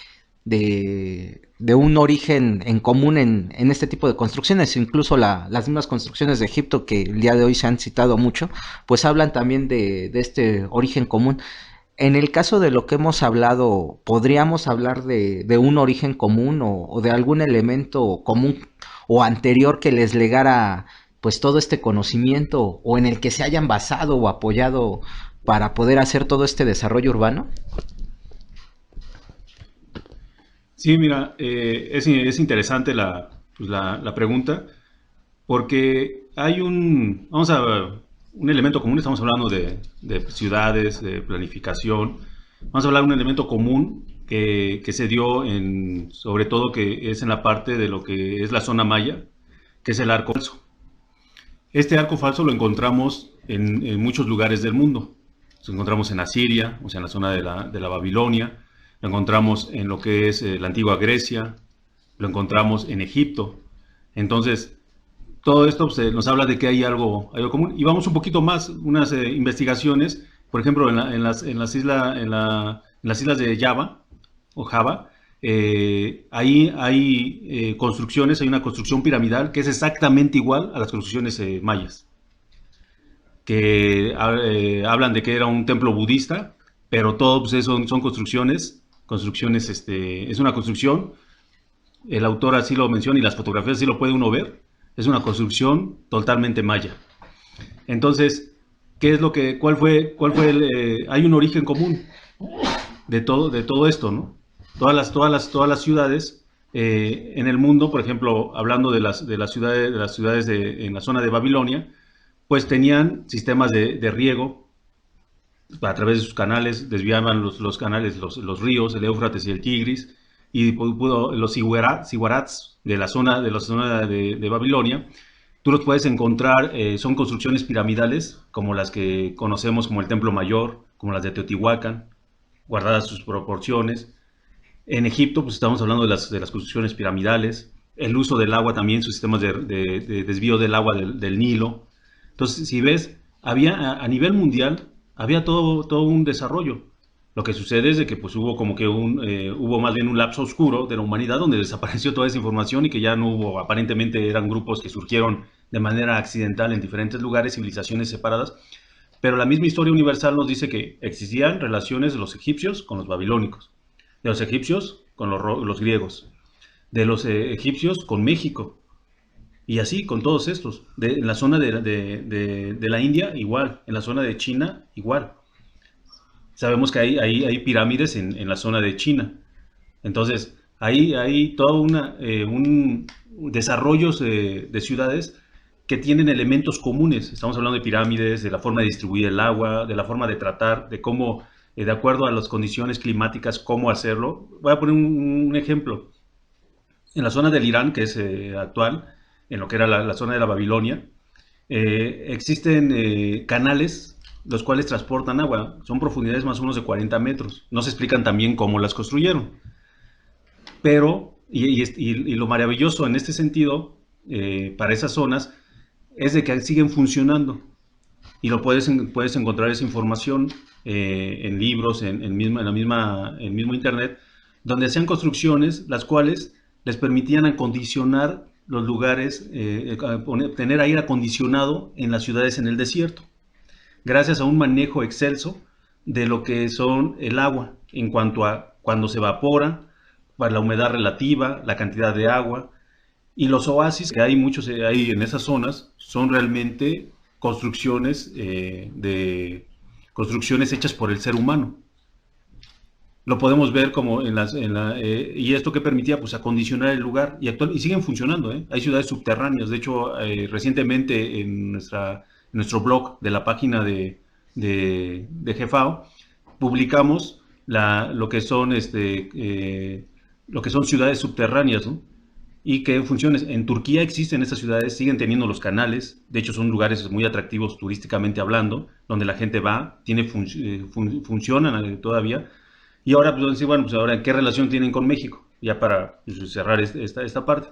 un origen en común en este tipo de construcciones, incluso las mismas construcciones de Egipto que el día de hoy se han citado mucho, pues hablan también de este origen común. En el caso de lo que hemos hablado, ¿podríamos hablar de un origen común o de algún elemento común o anterior que les legara pues todo este conocimiento o en el que se hayan basado o apoyado para poder hacer todo este desarrollo urbano? Sí, mira, es interesante la pregunta, porque hay un elemento común, estamos hablando de ciudades, de planificación, vamos a hablar de un elemento común que se dio sobre todo que es en la parte de lo que es la zona maya, que es el arco falso. Este arco falso lo encontramos en muchos lugares del mundo. Lo encontramos en Asiria, o sea, en la zona de la Babilonia, lo encontramos en lo que es la antigua Grecia, lo encontramos en Egipto. Entonces, todo esto pues, nos habla de que hay algo común. Y vamos un poquito más, unas investigaciones, por ejemplo, en las islas de Java, o Java, ahí hay construcciones, hay una construcción piramidal que es exactamente igual a las construcciones mayas, que hablan de que era un templo budista, pero todo pues, son construcciones, es una construcción, el autor así lo menciona y las fotografías así lo puede uno ver, es una construcción totalmente maya. Entonces, hay un origen común de todo esto, ¿no? Todas las ciudades en el mundo, por ejemplo, hablando de las ciudades en la zona de Babilonia, pues tenían sistemas de riego a través de sus canales, desviaban los canales, los ríos, el Éufrates y el Tigris, y los siguarats de la zona de Babilonia, tú los puedes encontrar, son construcciones piramidales, como las que conocemos como el Templo Mayor, como las de Teotihuacán, guardadas sus proporciones. En Egipto, pues estamos hablando de las construcciones piramidales, el uso del agua también, sus sistemas de desvío del agua del Nilo. Entonces, si ves, a nivel mundial, había todo un desarrollo. Lo que sucede es de que pues, hubo más bien un lapso oscuro de la humanidad donde desapareció toda esa información y que ya no hubo, aparentemente eran grupos que surgieron de manera accidental en diferentes lugares, civilizaciones separadas, Pero la misma historia universal nos dice que existían relaciones de los egipcios con los babilónicos, de los egipcios con los griegos, de los egipcios con México, y así con todos estos. En la zona de la India, igual. En la zona de China, igual. Sabemos que hay pirámides en la zona de China. Entonces, hay todo un desarrollos de ciudades que tienen elementos comunes. Estamos hablando de pirámides, de la forma de distribuir el agua, de la forma de tratar, de cómo, de acuerdo a las condiciones climáticas, cómo hacerlo. Voy a poner un ejemplo. En la zona del Irán, que es actual, en lo que era la zona de la Babilonia, existen canales los cuales transportan agua. Son profundidades más o menos de 40 metros. No se explican también cómo las construyeron. Pero, y lo maravilloso en este sentido, para esas zonas, es de que siguen funcionando. Y puedes encontrar esa información en libros, en mismo internet, donde hacían construcciones las cuales les permitían acondicionar los lugares, tener aire acondicionado en las ciudades en el desierto, gracias a un manejo excelso de lo que son el agua, en cuanto a cuando se evapora, para la humedad relativa, la cantidad de agua, y los oasis que hay muchos hay en esas zonas son realmente construcciones hechas por el ser humano. Lo podemos ver como y esto que permitía pues acondicionar el lugar y siguen funcionando, ¿eh? Hay ciudades subterráneas. De hecho, recientemente en nuestro blog de la página de GEFAO publicamos lo que son ciudades subterráneas, ¿no? Y que funciones. En Turquía existen estas ciudades, siguen teniendo los canales. De hecho, son lugares muy atractivos turísticamente hablando, donde la gente va, funcionan todavía. Y ahora, pues, bueno, pues ahora, ¿qué relación tienen con México? Ya para cerrar esta parte.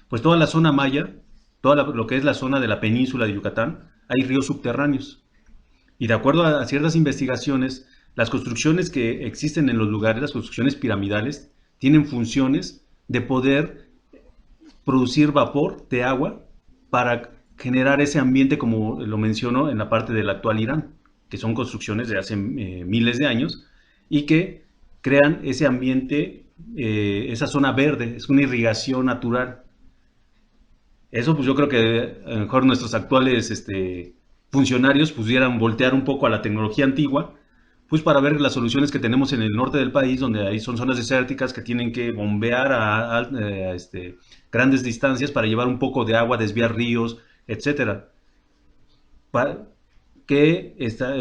Pues toda la zona maya, lo que es la zona de la península de Yucatán, hay ríos subterráneos. Y de acuerdo a ciertas investigaciones, las construcciones que existen en los lugares, las construcciones piramidales, tienen funciones de poder producir vapor de agua para generar ese ambiente, como lo menciono en la parte del actual Irán, que son construcciones de hace miles de años y que crean ese ambiente, esa zona verde, es una irrigación natural. Eso pues yo creo que a lo mejor nuestros actuales funcionarios pudieran voltear un poco a la tecnología antigua, pues para ver las soluciones que tenemos en el norte del país, donde ahí son zonas desérticas que tienen que bombear grandes distancias para llevar un poco de agua, desviar ríos, etcétera.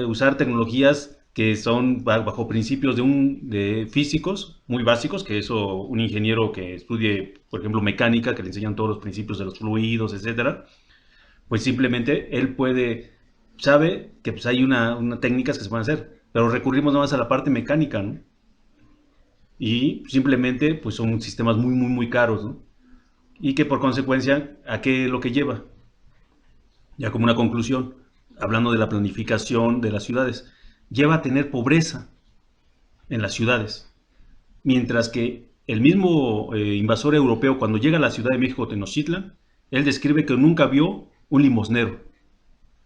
Usar tecnologías que son bajo principios de físicos muy básicos, que eso un ingeniero que estudie, por ejemplo, mecánica, que le enseñan todos los principios de los fluidos, etcétera, pues simplemente él sabe que pues hay una técnicas que se pueden hacer, pero recurrimos nada más a la parte mecánica, ¿no? Y simplemente pues son sistemas muy, muy, muy caros, ¿no? Y que por consecuencia, ¿a qué es lo que lleva? Ya como una conclusión, hablando de la planificación de las ciudades, lleva a tener pobreza en las ciudades. Mientras que el mismo invasor europeo, cuando llega a la Ciudad de México, Tenochtitlan, él describe que nunca vio un limosnero,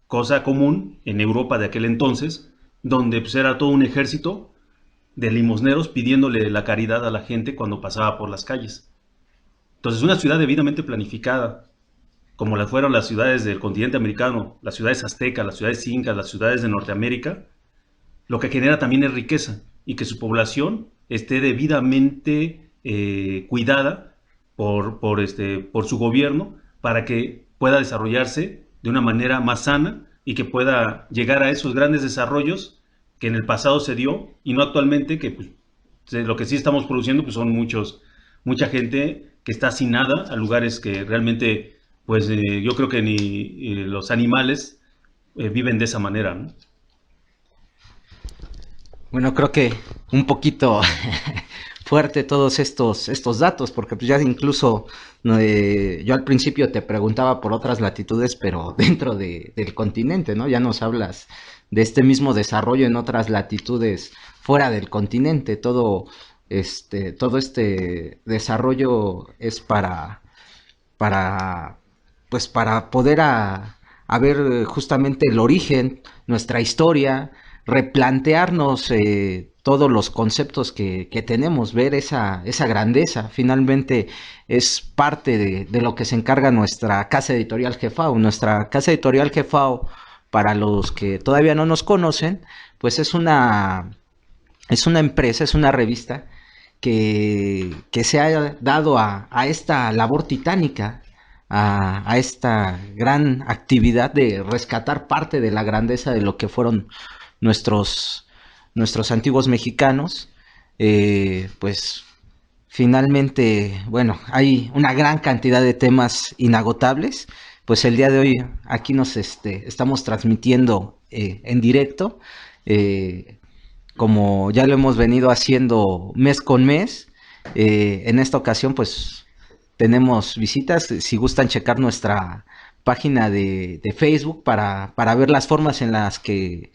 cosa común en Europa de aquel entonces, donde pues, era todo un ejército de limosneros pidiéndole la caridad a la gente cuando pasaba por las calles. Entonces, una ciudad debidamente planificada, como las fueron las ciudades del continente americano, las ciudades aztecas, las ciudades incas, las ciudades de Norteamérica, lo que genera también es riqueza y que su población esté debidamente cuidada por su gobierno para que pueda desarrollarse de una manera más sana y que pueda llegar a esos grandes desarrollos que en el pasado se dio y no actualmente, que pues, lo que sí estamos produciendo pues, son mucha gente que está hacinada a lugares que realmente, pues yo creo que ni los animales viven de esa manera, ¿no? Bueno, creo que un poquito fuerte todos estos datos, porque pues ya incluso yo al principio te preguntaba por otras latitudes, pero dentro del continente, ¿no? Ya nos hablas de este mismo desarrollo en otras latitudes fuera del continente. Todo este desarrollo es para poder a ver justamente el origen, nuestra historia, replantearnos todos los conceptos que tenemos, ver esa grandeza. Finalmente es parte de lo que se encarga nuestra casa editorial Gefao. Nuestra casa editorial Gefao, para los que todavía no nos conocen, pues es una empresa, es una revista que se ha dado a esta labor titánica, a esta gran actividad de rescatar parte de la grandeza de lo que fueron nuestros, nuestros antiguos mexicanos. Pues finalmente, bueno, hay una gran cantidad de temas inagotables. Pues el día de hoy aquí nos estamos transmitiendo en directo. Eh, Como ya lo hemos venido haciendo mes con mes, en esta ocasión pues tenemos visitas. Si gustan checar nuestra página de Facebook para ver las formas en las que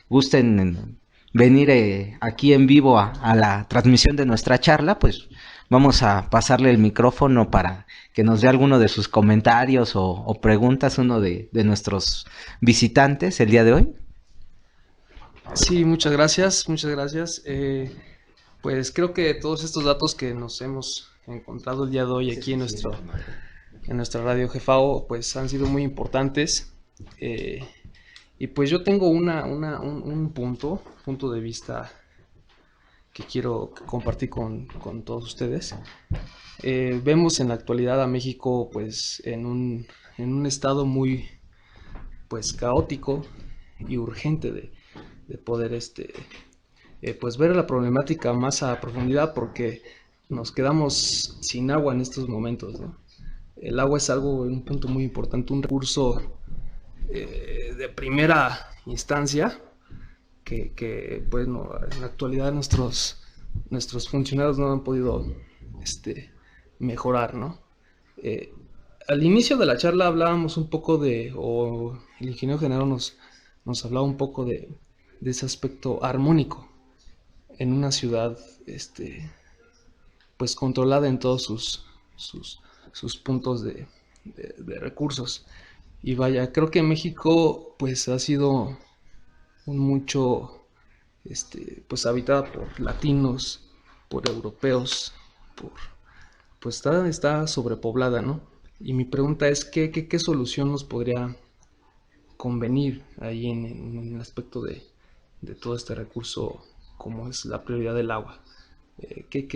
gusten venir aquí en vivo a la transmisión de nuestra charla, pues vamos a pasarle el micrófono para que nos dé alguno de sus comentarios o preguntas, uno de nuestros visitantes el día de hoy. Sí, muchas gracias, muchas gracias. Pues creo que todos estos datos que nos hemos encontrado el día de hoy aquí en nuestra radio Gefao, pues han sido muy importantes. Y pues yo tengo un punto de vista que quiero compartir con todos ustedes. Vemos en la actualidad a México pues en un estado muy pues caótico y urgente de poder pues ver la problemática más a profundidad, porque nos quedamos sin agua en estos momentos, ¿no? El agua es un punto muy importante, un recurso de primera instancia que pues no, en la actualidad nuestros funcionarios no han podido mejorar, ¿no? Al inicio de la charla hablábamos un poco o el ingeniero general nos hablaba un poco de ese aspecto armónico en una ciudad pues controlada en todos sus puntos de recursos. Y vaya, creo que México pues ha sido mucho pues habitada por latinos, por europeos, pues está sobrepoblada, ¿no? Y mi pregunta es ¿qué solución nos podría convenir ahí en el aspecto de todo este recurso como es la prioridad del agua? ¿Qué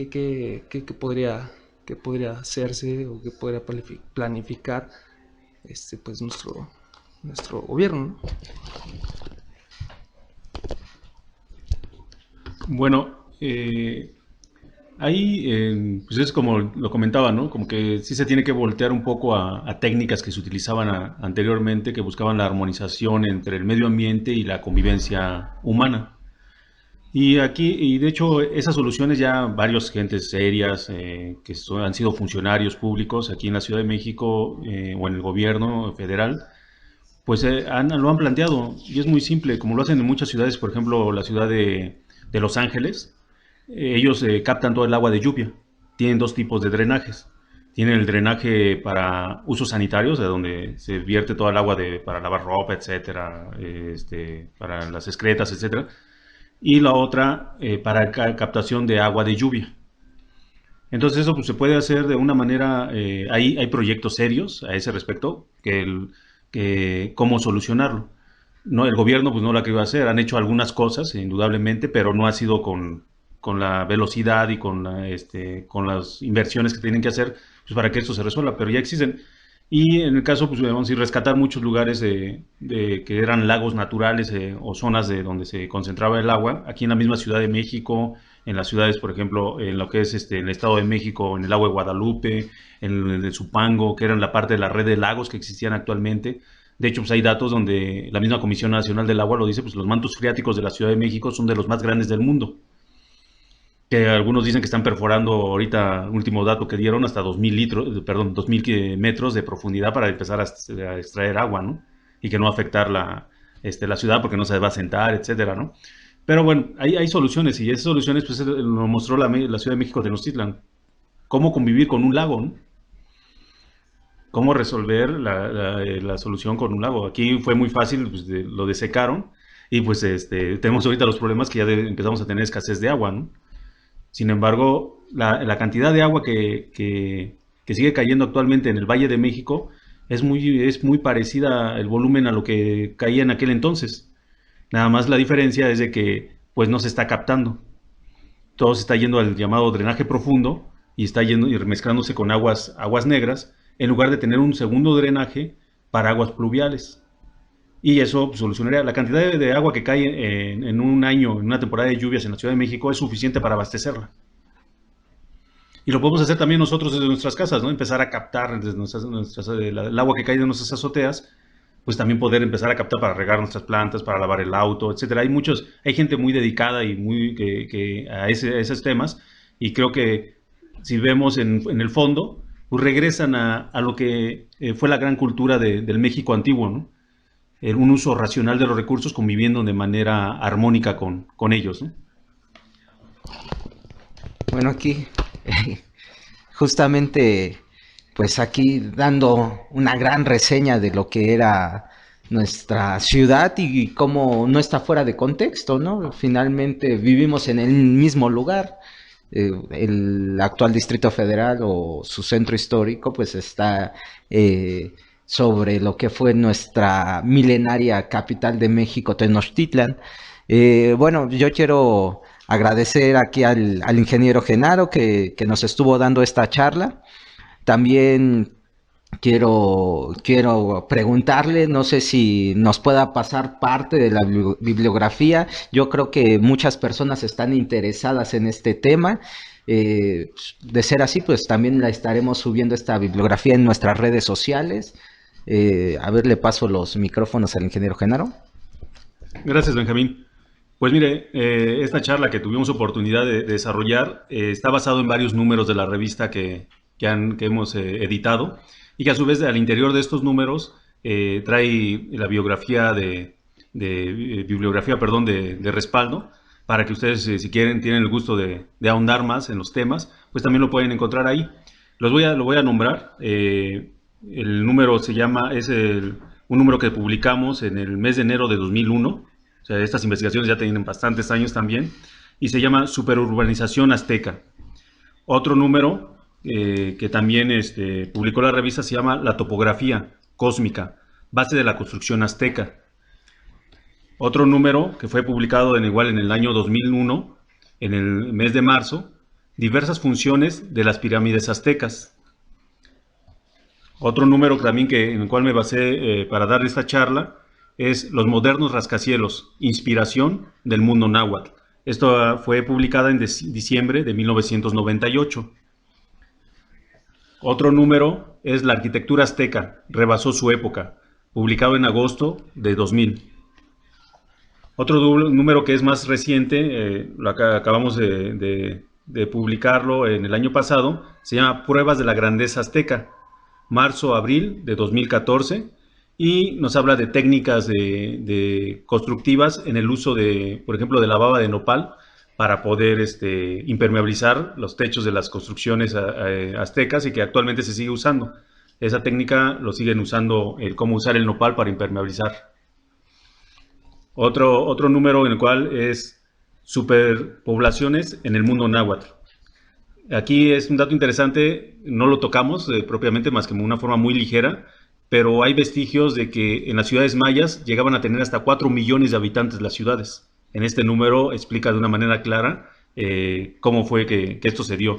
podría hacerse o qué podría planificar pues nuestro gobierno, ¿no? Bueno, ahí pues es como lo comentaba, ¿no? Como que sí se tiene que voltear un poco a técnicas que se utilizaban anteriormente, que buscaban la armonización entre el medio ambiente y la convivencia humana. Y de hecho, esas soluciones ya varios gentes serias han sido funcionarios públicos aquí en la Ciudad de México o en el gobierno federal, pues lo han planteado. Y es muy simple, como lo hacen en muchas ciudades, por ejemplo, la ciudad de Los Ángeles. Ellos captan todo el agua de lluvia. Tienen dos tipos de drenajes. Tienen el drenaje para usos sanitarios, de donde se vierte toda el agua para lavar ropa, etcétera, para las excretas, etcétera. Y la otra para captación de agua de lluvia. Entonces eso pues, se puede hacer de una manera, hay proyectos serios a ese respecto, cómo solucionarlo. No, el gobierno pues no lo ha querido hacer, han hecho algunas cosas indudablemente, pero no ha sido con la velocidad y con las inversiones que tienen que hacer pues, para que esto se resuelva, pero ya existen. Y en el caso, pues vamos a decir, rescatar muchos lugares que eran lagos naturales o zonas de donde se concentraba el agua, aquí en la misma Ciudad de México, en las ciudades, por ejemplo, en lo que es en el Estado de México, en el lago de Guadalupe, en el de Zupango, que eran la parte de la red de lagos que existían actualmente. De hecho, pues hay datos donde la misma Comisión Nacional del Agua lo dice, pues los mantos freáticos de la Ciudad de México son de los más grandes del mundo. Que algunos dicen que están perforando ahorita, último dato que dieron, hasta 2.000 metros de profundidad para empezar a extraer agua, ¿no? Y que no afectar la ciudad porque no se va a sentar, etcétera, ¿no? Pero bueno, hay soluciones y esas soluciones pues lo mostró la Ciudad de México de Tenochtitlan. Cómo convivir con un lago, ¿no? cómo resolver la solución con un lago. Aquí fue muy fácil, pues, lo desecaron y pues tenemos ahorita los problemas que ya empezamos a tener escasez de agua, ¿no? Sin embargo, la cantidad de agua que sigue cayendo actualmente en el Valle de México es muy parecida el volumen a lo que caía en aquel entonces. Nada más la diferencia es de que pues no se está captando. Todo se está yendo al llamado drenaje profundo y está yendo y mezclándose con aguas negras en lugar de tener un segundo drenaje para aguas pluviales. Y eso pues, solucionaría la cantidad de agua que cae en un año, en una temporada de lluvias en la Ciudad de México, es suficiente para abastecerla. Y lo podemos hacer también nosotros desde nuestras casas, ¿no? Empezar a captar desde el agua que cae de nuestras azoteas, pues también poder empezar a captar para regar nuestras plantas, para lavar el auto, etcétera. Hay gente muy dedicada y a esos temas, y creo que si vemos en el fondo, pues regresan a lo que fue la gran cultura del México antiguo, ¿no? Un uso racional de los recursos conviviendo de manera armónica con ellos, ¿no? Bueno, aquí justamente, pues aquí dando una gran reseña de lo que era nuestra ciudad y cómo no está fuera de contexto, ¿no? Finalmente vivimos en el mismo lugar. El actual Distrito Federal o su centro histórico, pues está sobre lo que fue nuestra milenaria capital de México, Tenochtitlan. Bueno, yo quiero agradecer aquí al ingeniero Genaro que nos estuvo dando esta charla. También quiero preguntarle, no sé si nos pueda pasar parte de la bibliografía. Yo creo que muchas personas están interesadas en este tema. De ser así, pues también la estaremos subiendo esta bibliografía en nuestras redes sociales. A ver, le paso los micrófonos al ingeniero Genaro. Gracias, Benjamín. Pues mire, esta charla que tuvimos oportunidad de desarrollar está basado en varios números de la revista que hemos editado, y que a su vez al interior de estos números trae la bibliografía de respaldo, para que ustedes, si quieren, tienen el gusto de ahondar más en los temas, pues también lo pueden encontrar ahí. Lo voy a nombrar. El número un número que publicamos en el mes de enero de 2001. O sea, estas investigaciones ya tienen bastantes años también, y se llama Superurbanización Azteca. Otro número que también publicó la revista se llama La Topografía Cósmica, Base de la Construcción Azteca. Otro número que fue publicado en el año 2001, en el mes de marzo, Diversas funciones de las pirámides aztecas. Otro número también en el cual me basé para dar esta charla es Los modernos rascacielos, inspiración del mundo náhuatl. Esto fue publicada en diciembre de 1998. Otro número es La arquitectura azteca, rebasó su época, publicado en agosto de 2000. Otro número que es más reciente, acabamos de publicarlo en el año pasado, se llama Pruebas de la grandeza azteca, marzo-abril de 2014, y nos habla de técnicas constructivas en el uso por ejemplo, de la baba de nopal para poder impermeabilizar los techos de las construcciones aztecas, y que actualmente se sigue usando. Esa técnica lo siguen usando, cómo usar el nopal para impermeabilizar. Otro número en el cual es superpoblaciones en el mundo náhuatl. Aquí es un dato interesante, no lo tocamos propiamente más que de una forma muy ligera, pero hay vestigios de que en las ciudades mayas llegaban a tener hasta 4 millones de habitantes las ciudades. En este número explica de una manera clara cómo fue que esto se dio.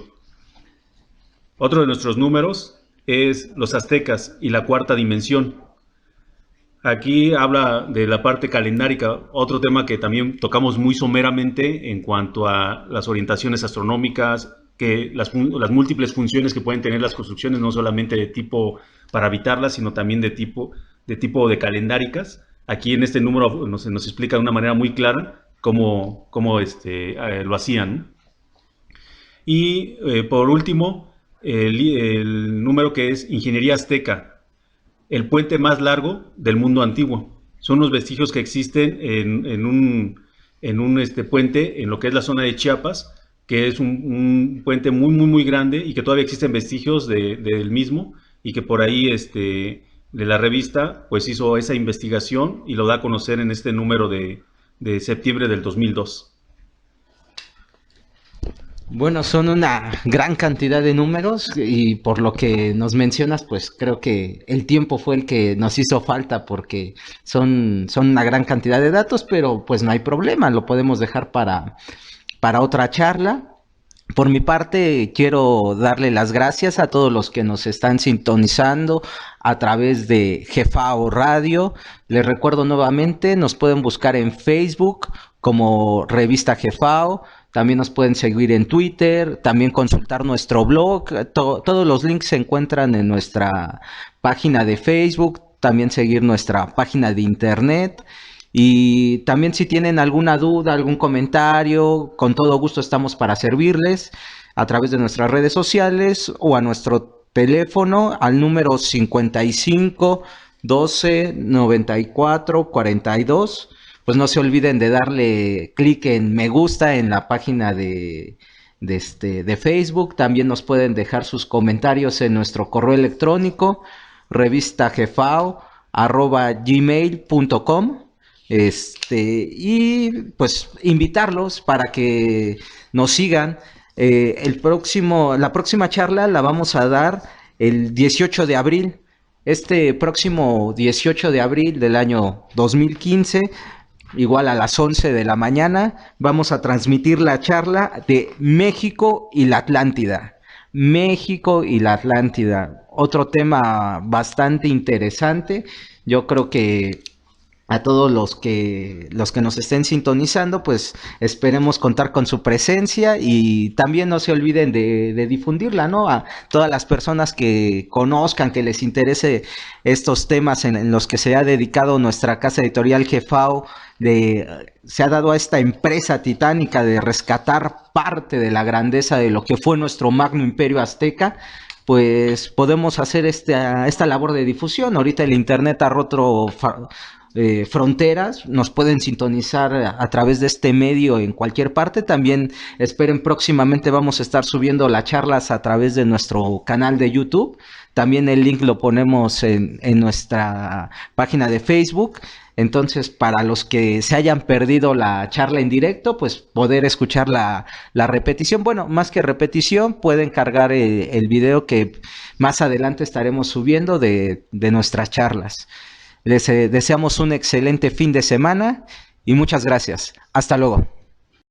Otro de nuestros números es los aztecas y la cuarta dimensión. Aquí habla de la parte calendárica, otro tema que también tocamos muy someramente en cuanto a las orientaciones astronómicas, que las múltiples funciones que pueden tener las construcciones, no solamente de tipo para habitarlas, sino también de tipo de calendáricas. Aquí en este número nos explica de una manera muy clara cómo lo hacían. Y por último, el número que es Ingeniería Azteca, el puente más largo del mundo antiguo. Son los vestigios que existen en un puente en lo que es la zona de Chiapas, que es un puente muy, muy, muy grande, y que todavía existen vestigios del mismo y que por ahí de la revista pues hizo esa investigación y lo da a conocer en este número de septiembre del 2002. Bueno, son una gran cantidad de números y por lo que nos mencionas, pues creo que el tiempo fue el que nos hizo falta porque son una gran cantidad de datos, pero pues no hay problema, lo podemos dejar para otra charla. Por mi parte, quiero darle las gracias a todos los que nos están sintonizando a través de GFAO Radio. Les recuerdo nuevamente, nos pueden buscar en Facebook como Revista GFAO. También nos pueden seguir en Twitter, también consultar nuestro blog. Todos los links se encuentran en nuestra página de Facebook. También seguir nuestra página de internet. Y también si tienen alguna duda, algún comentario, con todo gusto estamos para servirles a través de nuestras redes sociales o a nuestro teléfono al número 55 12 94 42. Pues no se olviden de darle clic en me gusta en la página de Facebook. También nos pueden dejar sus comentarios en nuestro correo electrónico revistagfao@gmail.com. Y pues invitarlos para que nos sigan. La próxima charla la vamos a dar el 18 de abril. Este próximo 18 de abril del año 2015, igual a las 11 de la mañana, vamos a transmitir la charla de México y la Atlántida. México y la Atlántida. Otro tema bastante interesante. Yo creo que a todos los que nos estén sintonizando, pues esperemos contar con su presencia y también no se olviden de difundirla, ¿no? A todas las personas que conozcan, que les interese estos temas en los que se ha dedicado nuestra casa editorial GFAO, se ha dado a esta empresa titánica de rescatar parte de la grandeza de lo que fue nuestro magno imperio azteca. Pues podemos hacer esta labor de difusión. Ahorita el internet ha roto fronteras, nos pueden sintonizar a través de este medio en cualquier parte. También esperen, próximamente vamos a estar subiendo las charlas a través de nuestro canal de YouTube. También el link lo ponemos en nuestra página de Facebook. Entonces, para los que se hayan perdido la charla en directo, pues poder escuchar la repetición. Bueno, más que repetición, pueden cargar el video que más adelante estaremos subiendo de nuestras charlas. Les deseamos un excelente fin de semana y muchas gracias. Hasta luego.